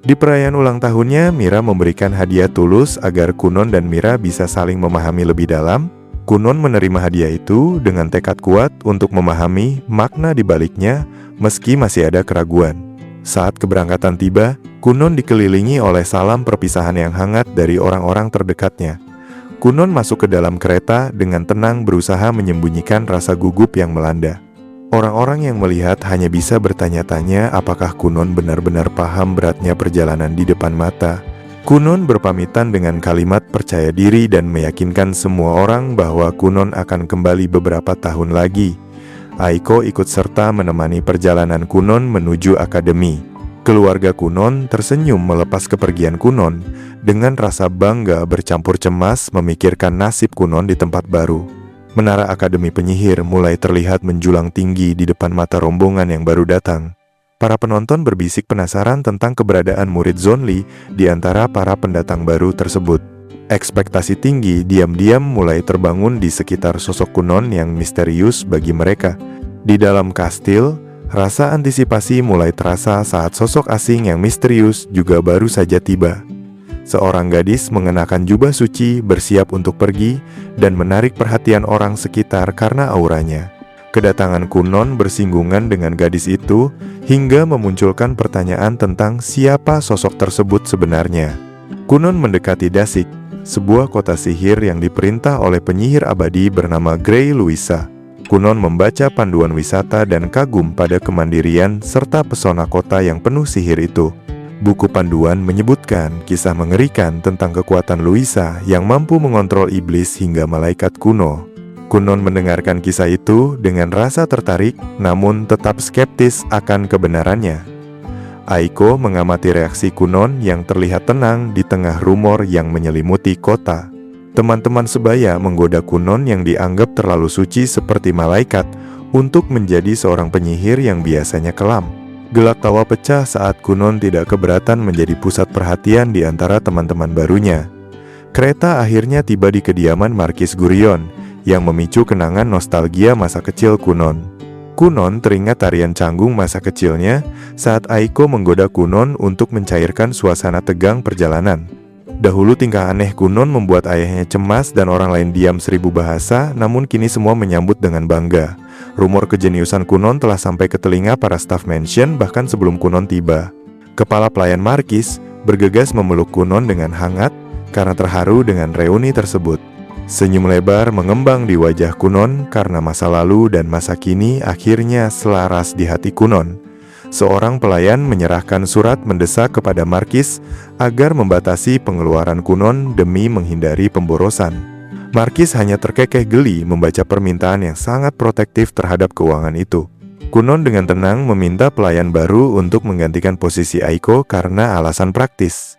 [SPEAKER 1] Di perayaan ulang tahunnya, Mira memberikan hadiah tulus agar Kunon dan Mira bisa saling memahami lebih dalam. Kunon menerima hadiah itu dengan tekad kuat untuk memahami makna di baliknya meski masih ada keraguan. Saat keberangkatan tiba, Kunon dikelilingi oleh salam perpisahan yang hangat dari orang-orang terdekatnya. Kunon masuk ke dalam kereta dengan tenang berusaha menyembunyikan rasa gugup yang melanda. Orang-orang yang melihat hanya bisa bertanya-tanya apakah Kunon benar-benar paham beratnya perjalanan di depan mata. Kunon berpamitan dengan kalimat percaya diri dan meyakinkan semua orang bahwa Kunon akan kembali beberapa tahun lagi. Aiko ikut serta menemani perjalanan Kunon menuju akademi. Keluarga Kunon tersenyum melepas kepergian Kunon dengan rasa bangga bercampur cemas memikirkan nasib Kunon di tempat baru. Menara Akademi Penyihir mulai terlihat menjulang tinggi di depan mata rombongan yang baru datang. Para penonton berbisik penasaran tentang keberadaan murid Zonli di antara para pendatang baru tersebut. Ekspektasi tinggi diam-diam mulai terbangun di sekitar sosok Kunon yang misterius bagi mereka. Di dalam kastil, rasa antisipasi mulai terasa saat sosok asing yang misterius juga baru saja tiba. Seorang gadis mengenakan jubah suci bersiap untuk pergi dan menarik perhatian orang sekitar karena auranya. Kedatangan Kunon bersinggungan dengan gadis itu hingga memunculkan pertanyaan tentang siapa sosok tersebut sebenarnya. Kunon mendekati Dasik, sebuah kota sihir yang diperintah oleh penyihir abadi bernama Grey Louisa. Kunon membaca panduan wisata dan kagum pada kemandirian serta pesona kota yang penuh sihir itu. Buku panduan menyebutkan kisah mengerikan tentang kekuatan Louisa yang mampu mengontrol iblis hingga malaikat kuno. Kunon mendengarkan kisah itu dengan rasa tertarik, namun tetap skeptis akan kebenarannya. Aiko mengamati reaksi Kunon yang terlihat tenang di tengah rumor yang menyelimuti kota. Teman-teman sebaya menggoda Kunon yang dianggap terlalu suci seperti malaikat untuk menjadi seorang penyihir yang biasanya kelam. Gelak tawa pecah saat Kunon tidak keberatan menjadi pusat perhatian di antara teman-teman barunya. Kereta akhirnya tiba di kediaman Markis Gurion yang memicu kenangan nostalgia masa kecil Kunon. Kunon teringat tarian canggung masa kecilnya saat Aiko menggoda Kunon untuk mencairkan suasana tegang perjalanan. Dahulu tingkah aneh Kunon membuat ayahnya cemas dan orang lain diam 1000 bahasa, namun kini semua menyambut dengan bangga. Rumor kejeniusan Kunon telah sampai ke telinga para staf mansion bahkan sebelum Kunon tiba. Kepala pelayan Markis bergegas memeluk Kunon dengan hangat karena terharu dengan reuni tersebut. Senyum lebar mengembang di wajah Kunon karena masa lalu dan masa kini akhirnya selaras di hati Kunon. Seorang pelayan menyerahkan surat mendesak kepada Markis agar membatasi pengeluaran Kunon demi menghindari pemborosan. Markis hanya terkekeh geli membaca permintaan yang sangat protektif terhadap keuangan itu. Kunon dengan tenang meminta pelayan baru untuk menggantikan posisi Aiko karena alasan praktis.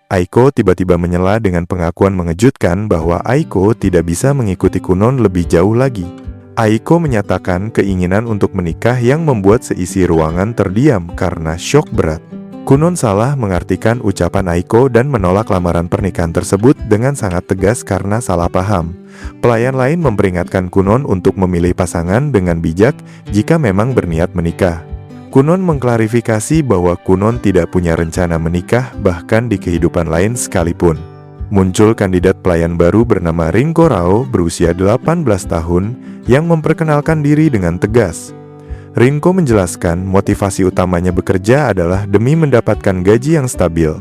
[SPEAKER 1] Aiko tiba-tiba menyela dengan pengakuan mengejutkan bahwa Aiko tidak bisa mengikuti Kunon lebih jauh lagi. Aiko menyatakan keinginan untuk menikah yang membuat seisi ruangan terdiam karena syok berat. Kunon salah mengartikan ucapan Aiko dan menolak lamaran pernikahan tersebut dengan sangat tegas karena salah paham. Pelayan lain memperingatkan Kunon untuk memilih pasangan dengan bijak jika memang berniat menikah. Kunon mengklarifikasi bahwa Kunon tidak punya rencana menikah bahkan di kehidupan lain sekalipun. Muncul kandidat pelayan baru bernama Rinko Rao berusia 18 tahun yang memperkenalkan diri dengan tegas. Rinko menjelaskan motivasi utamanya bekerja adalah demi mendapatkan gaji yang stabil.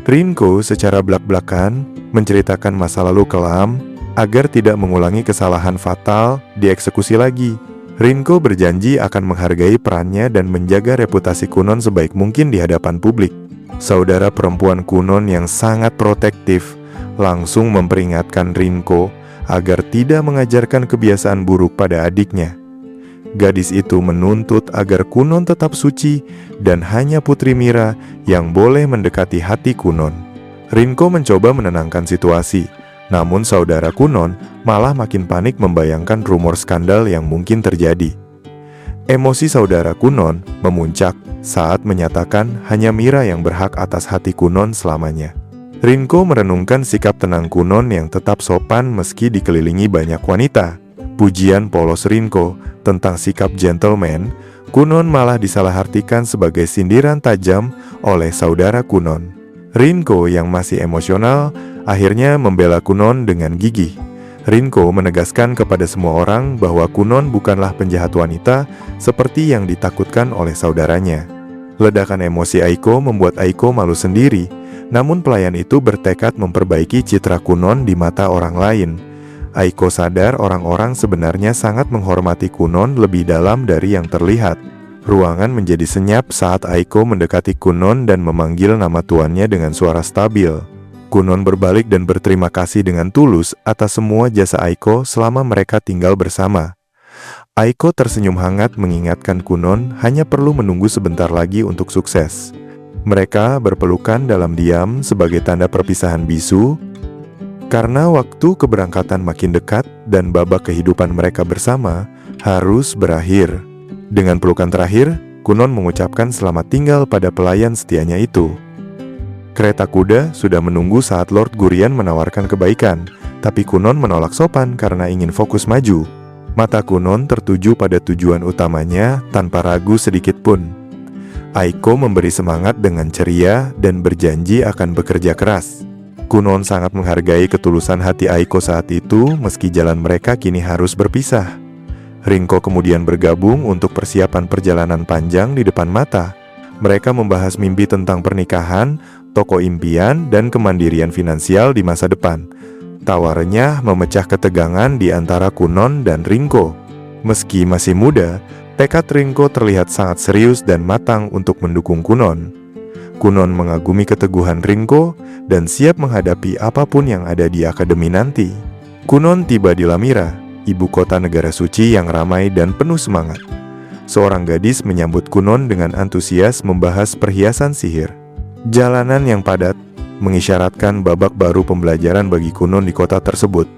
[SPEAKER 1] Rinko secara belak-belakan menceritakan masa lalu kelam agar tidak mengulangi kesalahan fatal dieksekusi lagi. Rinko berjanji akan menghargai perannya dan menjaga reputasi Kunon sebaik mungkin di hadapan publik. Saudara perempuan Kunon yang sangat protektif langsung memperingatkan Rinko agar tidak mengajarkan kebiasaan buruk pada adiknya. Gadis itu menuntut agar Kunon tetap suci dan hanya Putri Mira yang boleh mendekati hati Kunon. Rinko mencoba menenangkan situasi, namun saudara Kunon malah makin panik membayangkan rumor skandal yang mungkin terjadi. Emosi saudara Kunon memuncak saat menyatakan hanya Mira yang berhak atas hati Kunon selamanya. Rinko merenungkan sikap tenang Kunon yang tetap sopan meski dikelilingi banyak wanita. Pujian polos Rinko tentang sikap gentleman, Kunon malah disalahartikan sebagai sindiran tajam oleh saudara Kunon. Rinko yang masih emosional akhirnya membela Kunon dengan gigih. Rinko menegaskan kepada semua orang bahwa Kunon bukanlah penjahat wanita seperti yang ditakutkan oleh saudaranya. Ledakan emosi Aiko membuat Aiko malu sendiri. Namun pelayan itu bertekad memperbaiki citra Kunon di mata orang lain. Aiko sadar orang-orang sebenarnya sangat menghormati Kunon lebih dalam dari yang terlihat. Ruangan menjadi senyap saat Aiko mendekati Kunon dan memanggil nama tuannya dengan suara stabil. Kunon berbalik dan berterima kasih dengan tulus atas semua jasa Aiko selama mereka tinggal bersama. Aiko tersenyum hangat mengingatkan Kunon hanya perlu menunggu sebentar lagi untuk sukses. Mereka berpelukan dalam diam sebagai tanda perpisahan bisu, karena waktu keberangkatan makin dekat dan babak kehidupan mereka bersama harus berakhir. Dengan pelukan terakhir, Kunon mengucapkan selamat tinggal pada pelayan setianya itu. Kereta kuda sudah menunggu saat Lord Gurion menawarkan kebaikan, tapi Kunon menolak sopan karena ingin fokus maju. Mata Kunon tertuju pada tujuan utamanya tanpa ragu sedikit pun. Aiko memberi semangat dengan ceria dan berjanji akan bekerja keras. Kunon sangat menghargai ketulusan hati Aiko saat itu meski jalan mereka kini harus berpisah. Rinko kemudian bergabung untuk persiapan perjalanan panjang di depan mata. Mereka membahas mimpi tentang pernikahan, toko impian, dan kemandirian finansial di masa depan. Tawa renyah memecah ketegangan di antara Kunon dan Rinko. Meski masih muda, tekad Rinko terlihat sangat serius dan matang untuk mendukung Kunon. Kunon mengagumi keteguhan Rinko dan siap menghadapi apapun yang ada di akademi nanti. Kunon tiba di Lamira, ibu kota negara suci yang ramai dan penuh semangat. Seorang gadis menyambut Kunon dengan antusias membahas perhiasan sihir. Jalanan yang padat mengisyaratkan babak baru pembelajaran bagi Kunon di kota tersebut.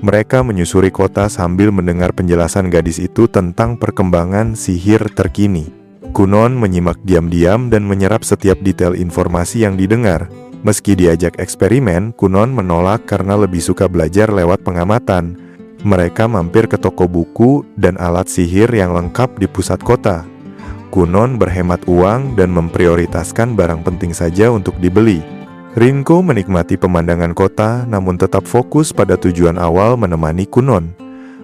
[SPEAKER 1] Mereka menyusuri kota sambil mendengar penjelasan gadis itu tentang perkembangan sihir terkini. Kunon menyimak diam-diam dan menyerap setiap detail informasi yang didengar. Meski diajak eksperimen, Kunon menolak karena lebih suka belajar lewat pengamatan. Mereka mampir ke toko buku dan alat sihir yang lengkap di pusat kota. Kunon berhemat uang dan memprioritaskan barang penting saja untuk dibeli. Rinko menikmati pemandangan kota namun tetap fokus pada tujuan awal menemani Kunon.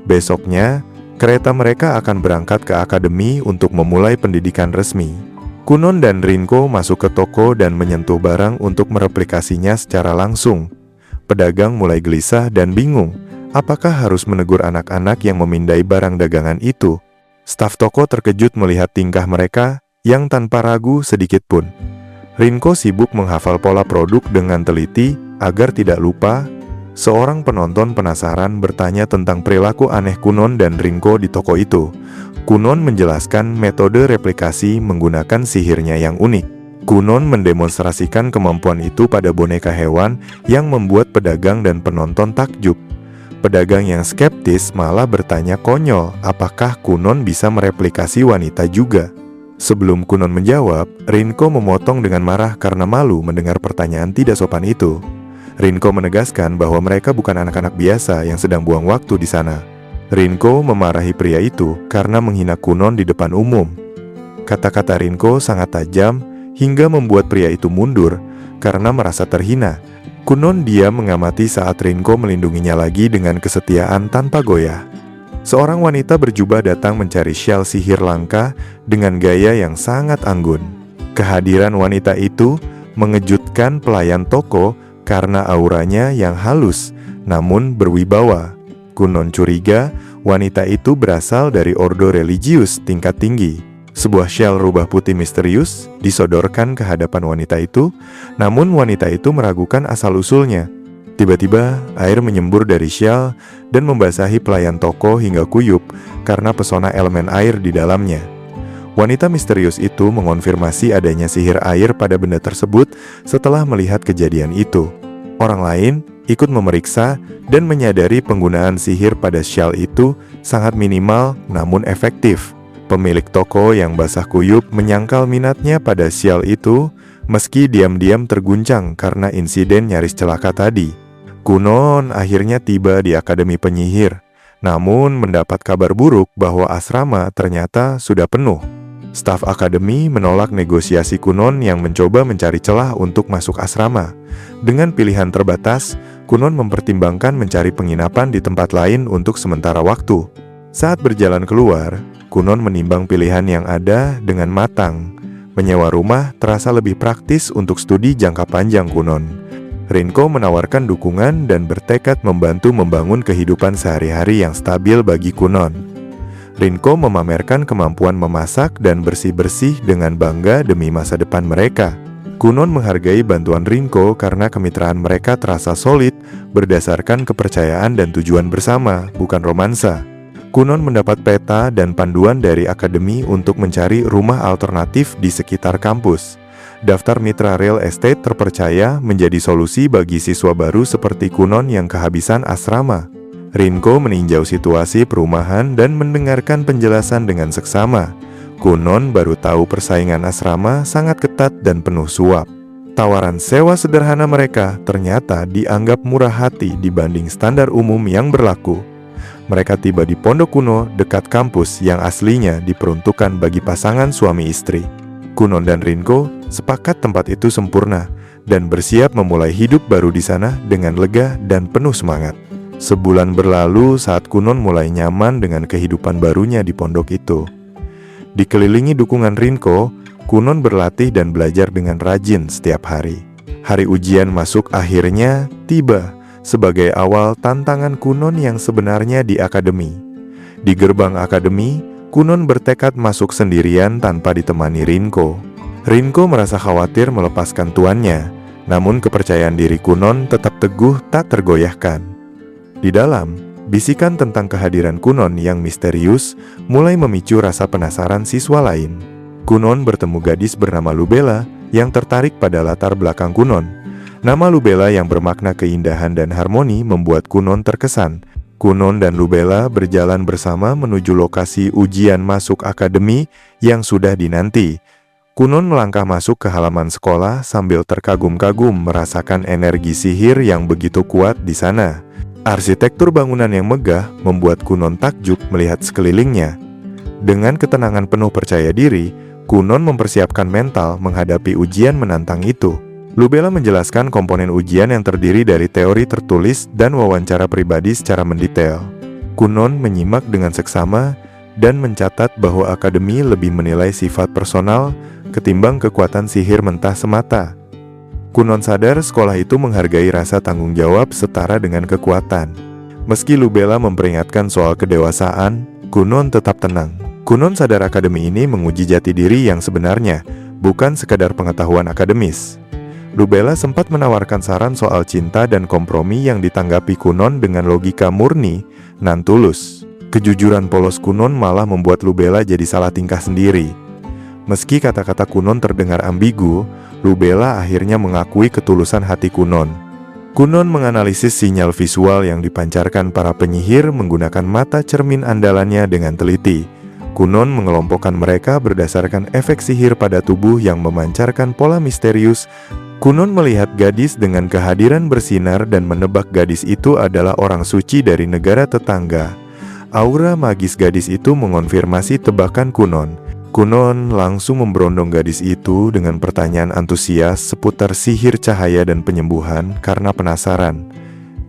[SPEAKER 1] Besoknya, kereta mereka akan berangkat ke akademi untuk memulai pendidikan resmi. Kunon dan Rinko masuk ke toko dan menyentuh barang untuk mereplikasinya secara langsung. Pedagang mulai gelisah dan bingung, apakah harus menegur anak-anak yang memindai barang dagangan itu? Staf toko terkejut melihat tingkah mereka yang tanpa ragu sedikit pun. Rinko sibuk menghafal pola produk dengan teliti agar tidak lupa. Seorang penonton penasaran bertanya tentang perilaku aneh Kunon dan Rinko di toko itu. Kunon menjelaskan metode replikasi menggunakan sihirnya yang unik. Kunon mendemonstrasikan kemampuan itu pada boneka hewan yang membuat pedagang dan penonton takjub. Pedagang yang skeptis malah bertanya konyol, apakah Kunon bisa mereplikasi wanita juga? Sebelum Kunon menjawab, Rinko memotong dengan marah karena malu mendengar pertanyaan tidak sopan itu. Rinko menegaskan bahwa mereka bukan anak-anak biasa yang sedang buang waktu di sana. Rinko memarahi pria itu karena menghina Kunon di depan umum. Kata-kata Rinko sangat tajam hingga membuat pria itu mundur karena merasa terhina. Kunon diam mengamati saat Rinko melindunginya lagi dengan kesetiaan tanpa goyah. Seorang wanita berjubah datang mencari syal sihir langka dengan gaya yang sangat anggun. Kehadiran wanita itu mengejutkan pelayan toko karena auranya yang halus namun berwibawa. Kunon curiga wanita itu berasal dari ordo religius tingkat tinggi. Sebuah syal rubah putih misterius disodorkan ke hadapan wanita itu, namun wanita itu meragukan asal-usulnya. Tiba-tiba, air menyembur dari syal dan membasahi pelayan toko hingga kuyup karena pesona elemen air di dalamnya. Wanita misterius itu mengonfirmasi adanya sihir air pada benda tersebut setelah melihat kejadian itu. Orang lain ikut memeriksa dan menyadari penggunaan sihir pada syal itu sangat minimal namun efektif. Pemilik toko yang basah kuyup menyangkal minatnya pada syal itu, meski diam-diam terguncang karena insiden nyaris celaka tadi. Kunon akhirnya tiba di Akademi Penyihir, namun mendapat kabar buruk bahwa asrama ternyata sudah penuh. Staf akademi menolak negosiasi Kunon yang mencoba mencari celah untuk masuk asrama. Dengan pilihan terbatas, Kunon mempertimbangkan mencari penginapan di tempat lain untuk sementara waktu. Saat berjalan keluar, Kunon menimbang pilihan yang ada dengan matang. Menyewa rumah terasa lebih praktis untuk studi jangka panjang Kunon. Rinko menawarkan dukungan dan bertekad membantu membangun kehidupan sehari-hari yang stabil bagi Kunon. Rinko memamerkan kemampuan memasak dan bersih-bersih dengan bangga demi masa depan mereka. Kunon menghargai bantuan Rinko karena kemitraan mereka terasa solid berdasarkan kepercayaan dan tujuan bersama, bukan romansa. Kunon mendapat peta dan panduan dari akademi untuk mencari rumah alternatif di sekitar kampus. Daftar mitra real estate terpercaya menjadi solusi bagi siswa baru seperti Kunon yang kehabisan asrama. Rinko meninjau situasi perumahan dan mendengarkan penjelasan dengan seksama. Kunon baru tahu persaingan asrama sangat ketat dan penuh suap. Tawaran sewa sederhana mereka ternyata dianggap murah hati dibanding standar umum yang berlaku. Mereka tiba di pondok kuno dekat kampus yang aslinya diperuntukkan bagi pasangan suami istri. Kunon dan Rinko sepakat tempat itu sempurna dan bersiap memulai hidup baru di sana dengan lega dan penuh semangat. Sebulan berlalu saat Kunon mulai nyaman dengan kehidupan barunya di pondok itu. Dikelilingi dukungan Rinko, Kunon berlatih dan belajar dengan rajin setiap hari. Hari ujian masuk akhirnya tiba. sebagai awal tantangan Kunon yang sebenarnya di akademi. Di gerbang akademi, Kunon bertekad masuk sendirian tanpa ditemani Rinko. Rinko merasa khawatir melepaskan tuannya, namun kepercayaan diri Kunon tetap teguh tak tergoyahkan. Di dalam, bisikan tentang kehadiran Kunon yang misterius mulai memicu rasa penasaran siswa lain. Kunon bertemu gadis bernama Lubela yang tertarik pada latar belakang Kunon. Nama Lubela yang bermakna keindahan dan harmoni membuat Kunon terkesan. Kunon dan Lubela berjalan bersama menuju lokasi ujian masuk akademi yang sudah dinanti. Kunon melangkah masuk ke halaman sekolah sambil terkagum-kagum merasakan energi sihir yang begitu kuat di sana. Arsitektur bangunan yang megah membuat Kunon takjub melihat sekelilingnya. Dengan ketenangan penuh percaya diri, Kunon mempersiapkan mental menghadapi ujian menantang itu. Lubela menjelaskan komponen ujian yang terdiri dari teori tertulis dan wawancara pribadi secara mendetail. Kunon menyimak dengan seksama dan mencatat bahwa akademi lebih menilai sifat personal ketimbang kekuatan sihir mentah semata. Kunon sadar sekolah itu menghargai rasa tanggung jawab setara dengan kekuatan. Meski Lubela memperingatkan soal kedewasaan, Kunon tetap tenang. Kunon sadar akademi ini menguji jati diri yang sebenarnya, bukan sekadar pengetahuan akademis. Lubela sempat menawarkan saran soal cinta dan kompromi yang ditanggapi Kunon dengan logika murni nan tulus. Kejujuran polos Kunon malah membuat Lubela jadi salah tingkah sendiri. Meski kata-kata Kunon terdengar ambigu, Lubela akhirnya mengakui ketulusan hati Kunon. Kunon menganalisis sinyal visual yang dipancarkan para penyihir menggunakan mata cermin andalannya dengan teliti. Kunon mengelompokkan mereka berdasarkan efek sihir pada tubuh yang memancarkan pola misterius. Kunon melihat gadis dengan kehadiran bersinar dan menebak gadis itu adalah orang suci dari negara tetangga. Aura magis gadis itu mengonfirmasi tebakan Kunon. Kunon langsung memberondong gadis itu dengan pertanyaan antusias seputar sihir cahaya dan penyembuhan karena penasaran.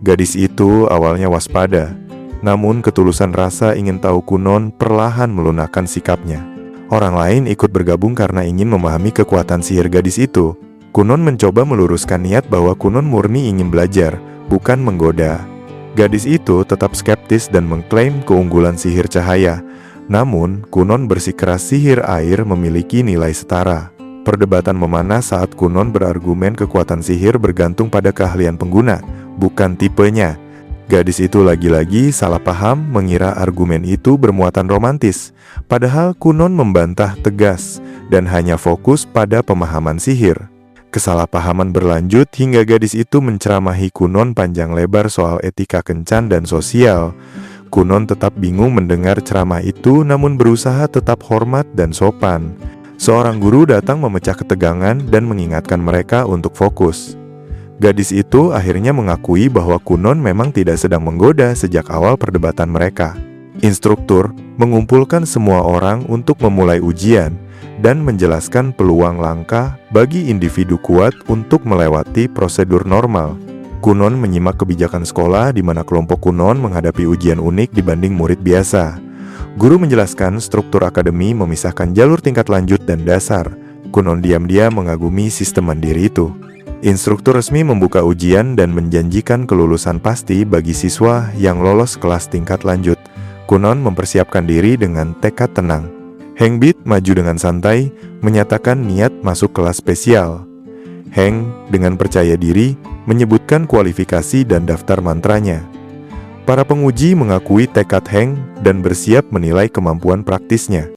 [SPEAKER 1] Gadis itu awalnya waspada, namun ketulusan rasa ingin tahu Kunon perlahan melunakkan sikapnya. Orang lain ikut bergabung karena ingin memahami kekuatan sihir gadis itu. Kunon mencoba meluruskan niat bahwa Kunon murni ingin belajar, bukan menggoda. Gadis itu tetap skeptis dan mengklaim keunggulan sihir cahaya. Namun, Kunon bersikeras sihir air memiliki nilai setara. Perdebatan memanas saat Kunon berargumen kekuatan sihir bergantung pada keahlian pengguna, bukan tipenya. Gadis itu lagi-lagi salah paham mengira argumen itu bermuatan romantis. Padahal Kunon membantah tegas dan hanya fokus pada pemahaman sihir. Kesalahpahaman berlanjut hingga gadis itu menceramahi Kunon panjang lebar soal etika kencan dan sosial. Kunon tetap bingung mendengar ceramah itu namun berusaha tetap hormat dan sopan. Seorang guru datang memecah ketegangan dan mengingatkan mereka untuk fokus. Gadis itu akhirnya mengakui bahwa Kunon memang tidak sedang menggoda sejak awal perdebatan mereka. Instruktur mengumpulkan semua orang untuk memulai ujian dan menjelaskan peluang langka bagi individu kuat untuk melewati prosedur normal. Kunon menyimak kebijakan sekolah di mana kelompok Kunon menghadapi ujian unik dibanding murid biasa. Guru menjelaskan struktur akademi memisahkan jalur tingkat lanjut dan dasar. Kunon diam-diam mengagumi sistem mandiri itu. Instruktur resmi membuka ujian dan menjanjikan kelulusan pasti bagi siswa yang lolos kelas tingkat lanjut. Kunon mempersiapkan diri dengan tekad tenang. Hengbit maju dengan santai, menyatakan niat masuk kelas spesial. Heng dengan percaya diri menyebutkan kualifikasi dan daftar mantranya. Para penguji mengakui tekad Heng dan bersiap menilai kemampuan praktisnya.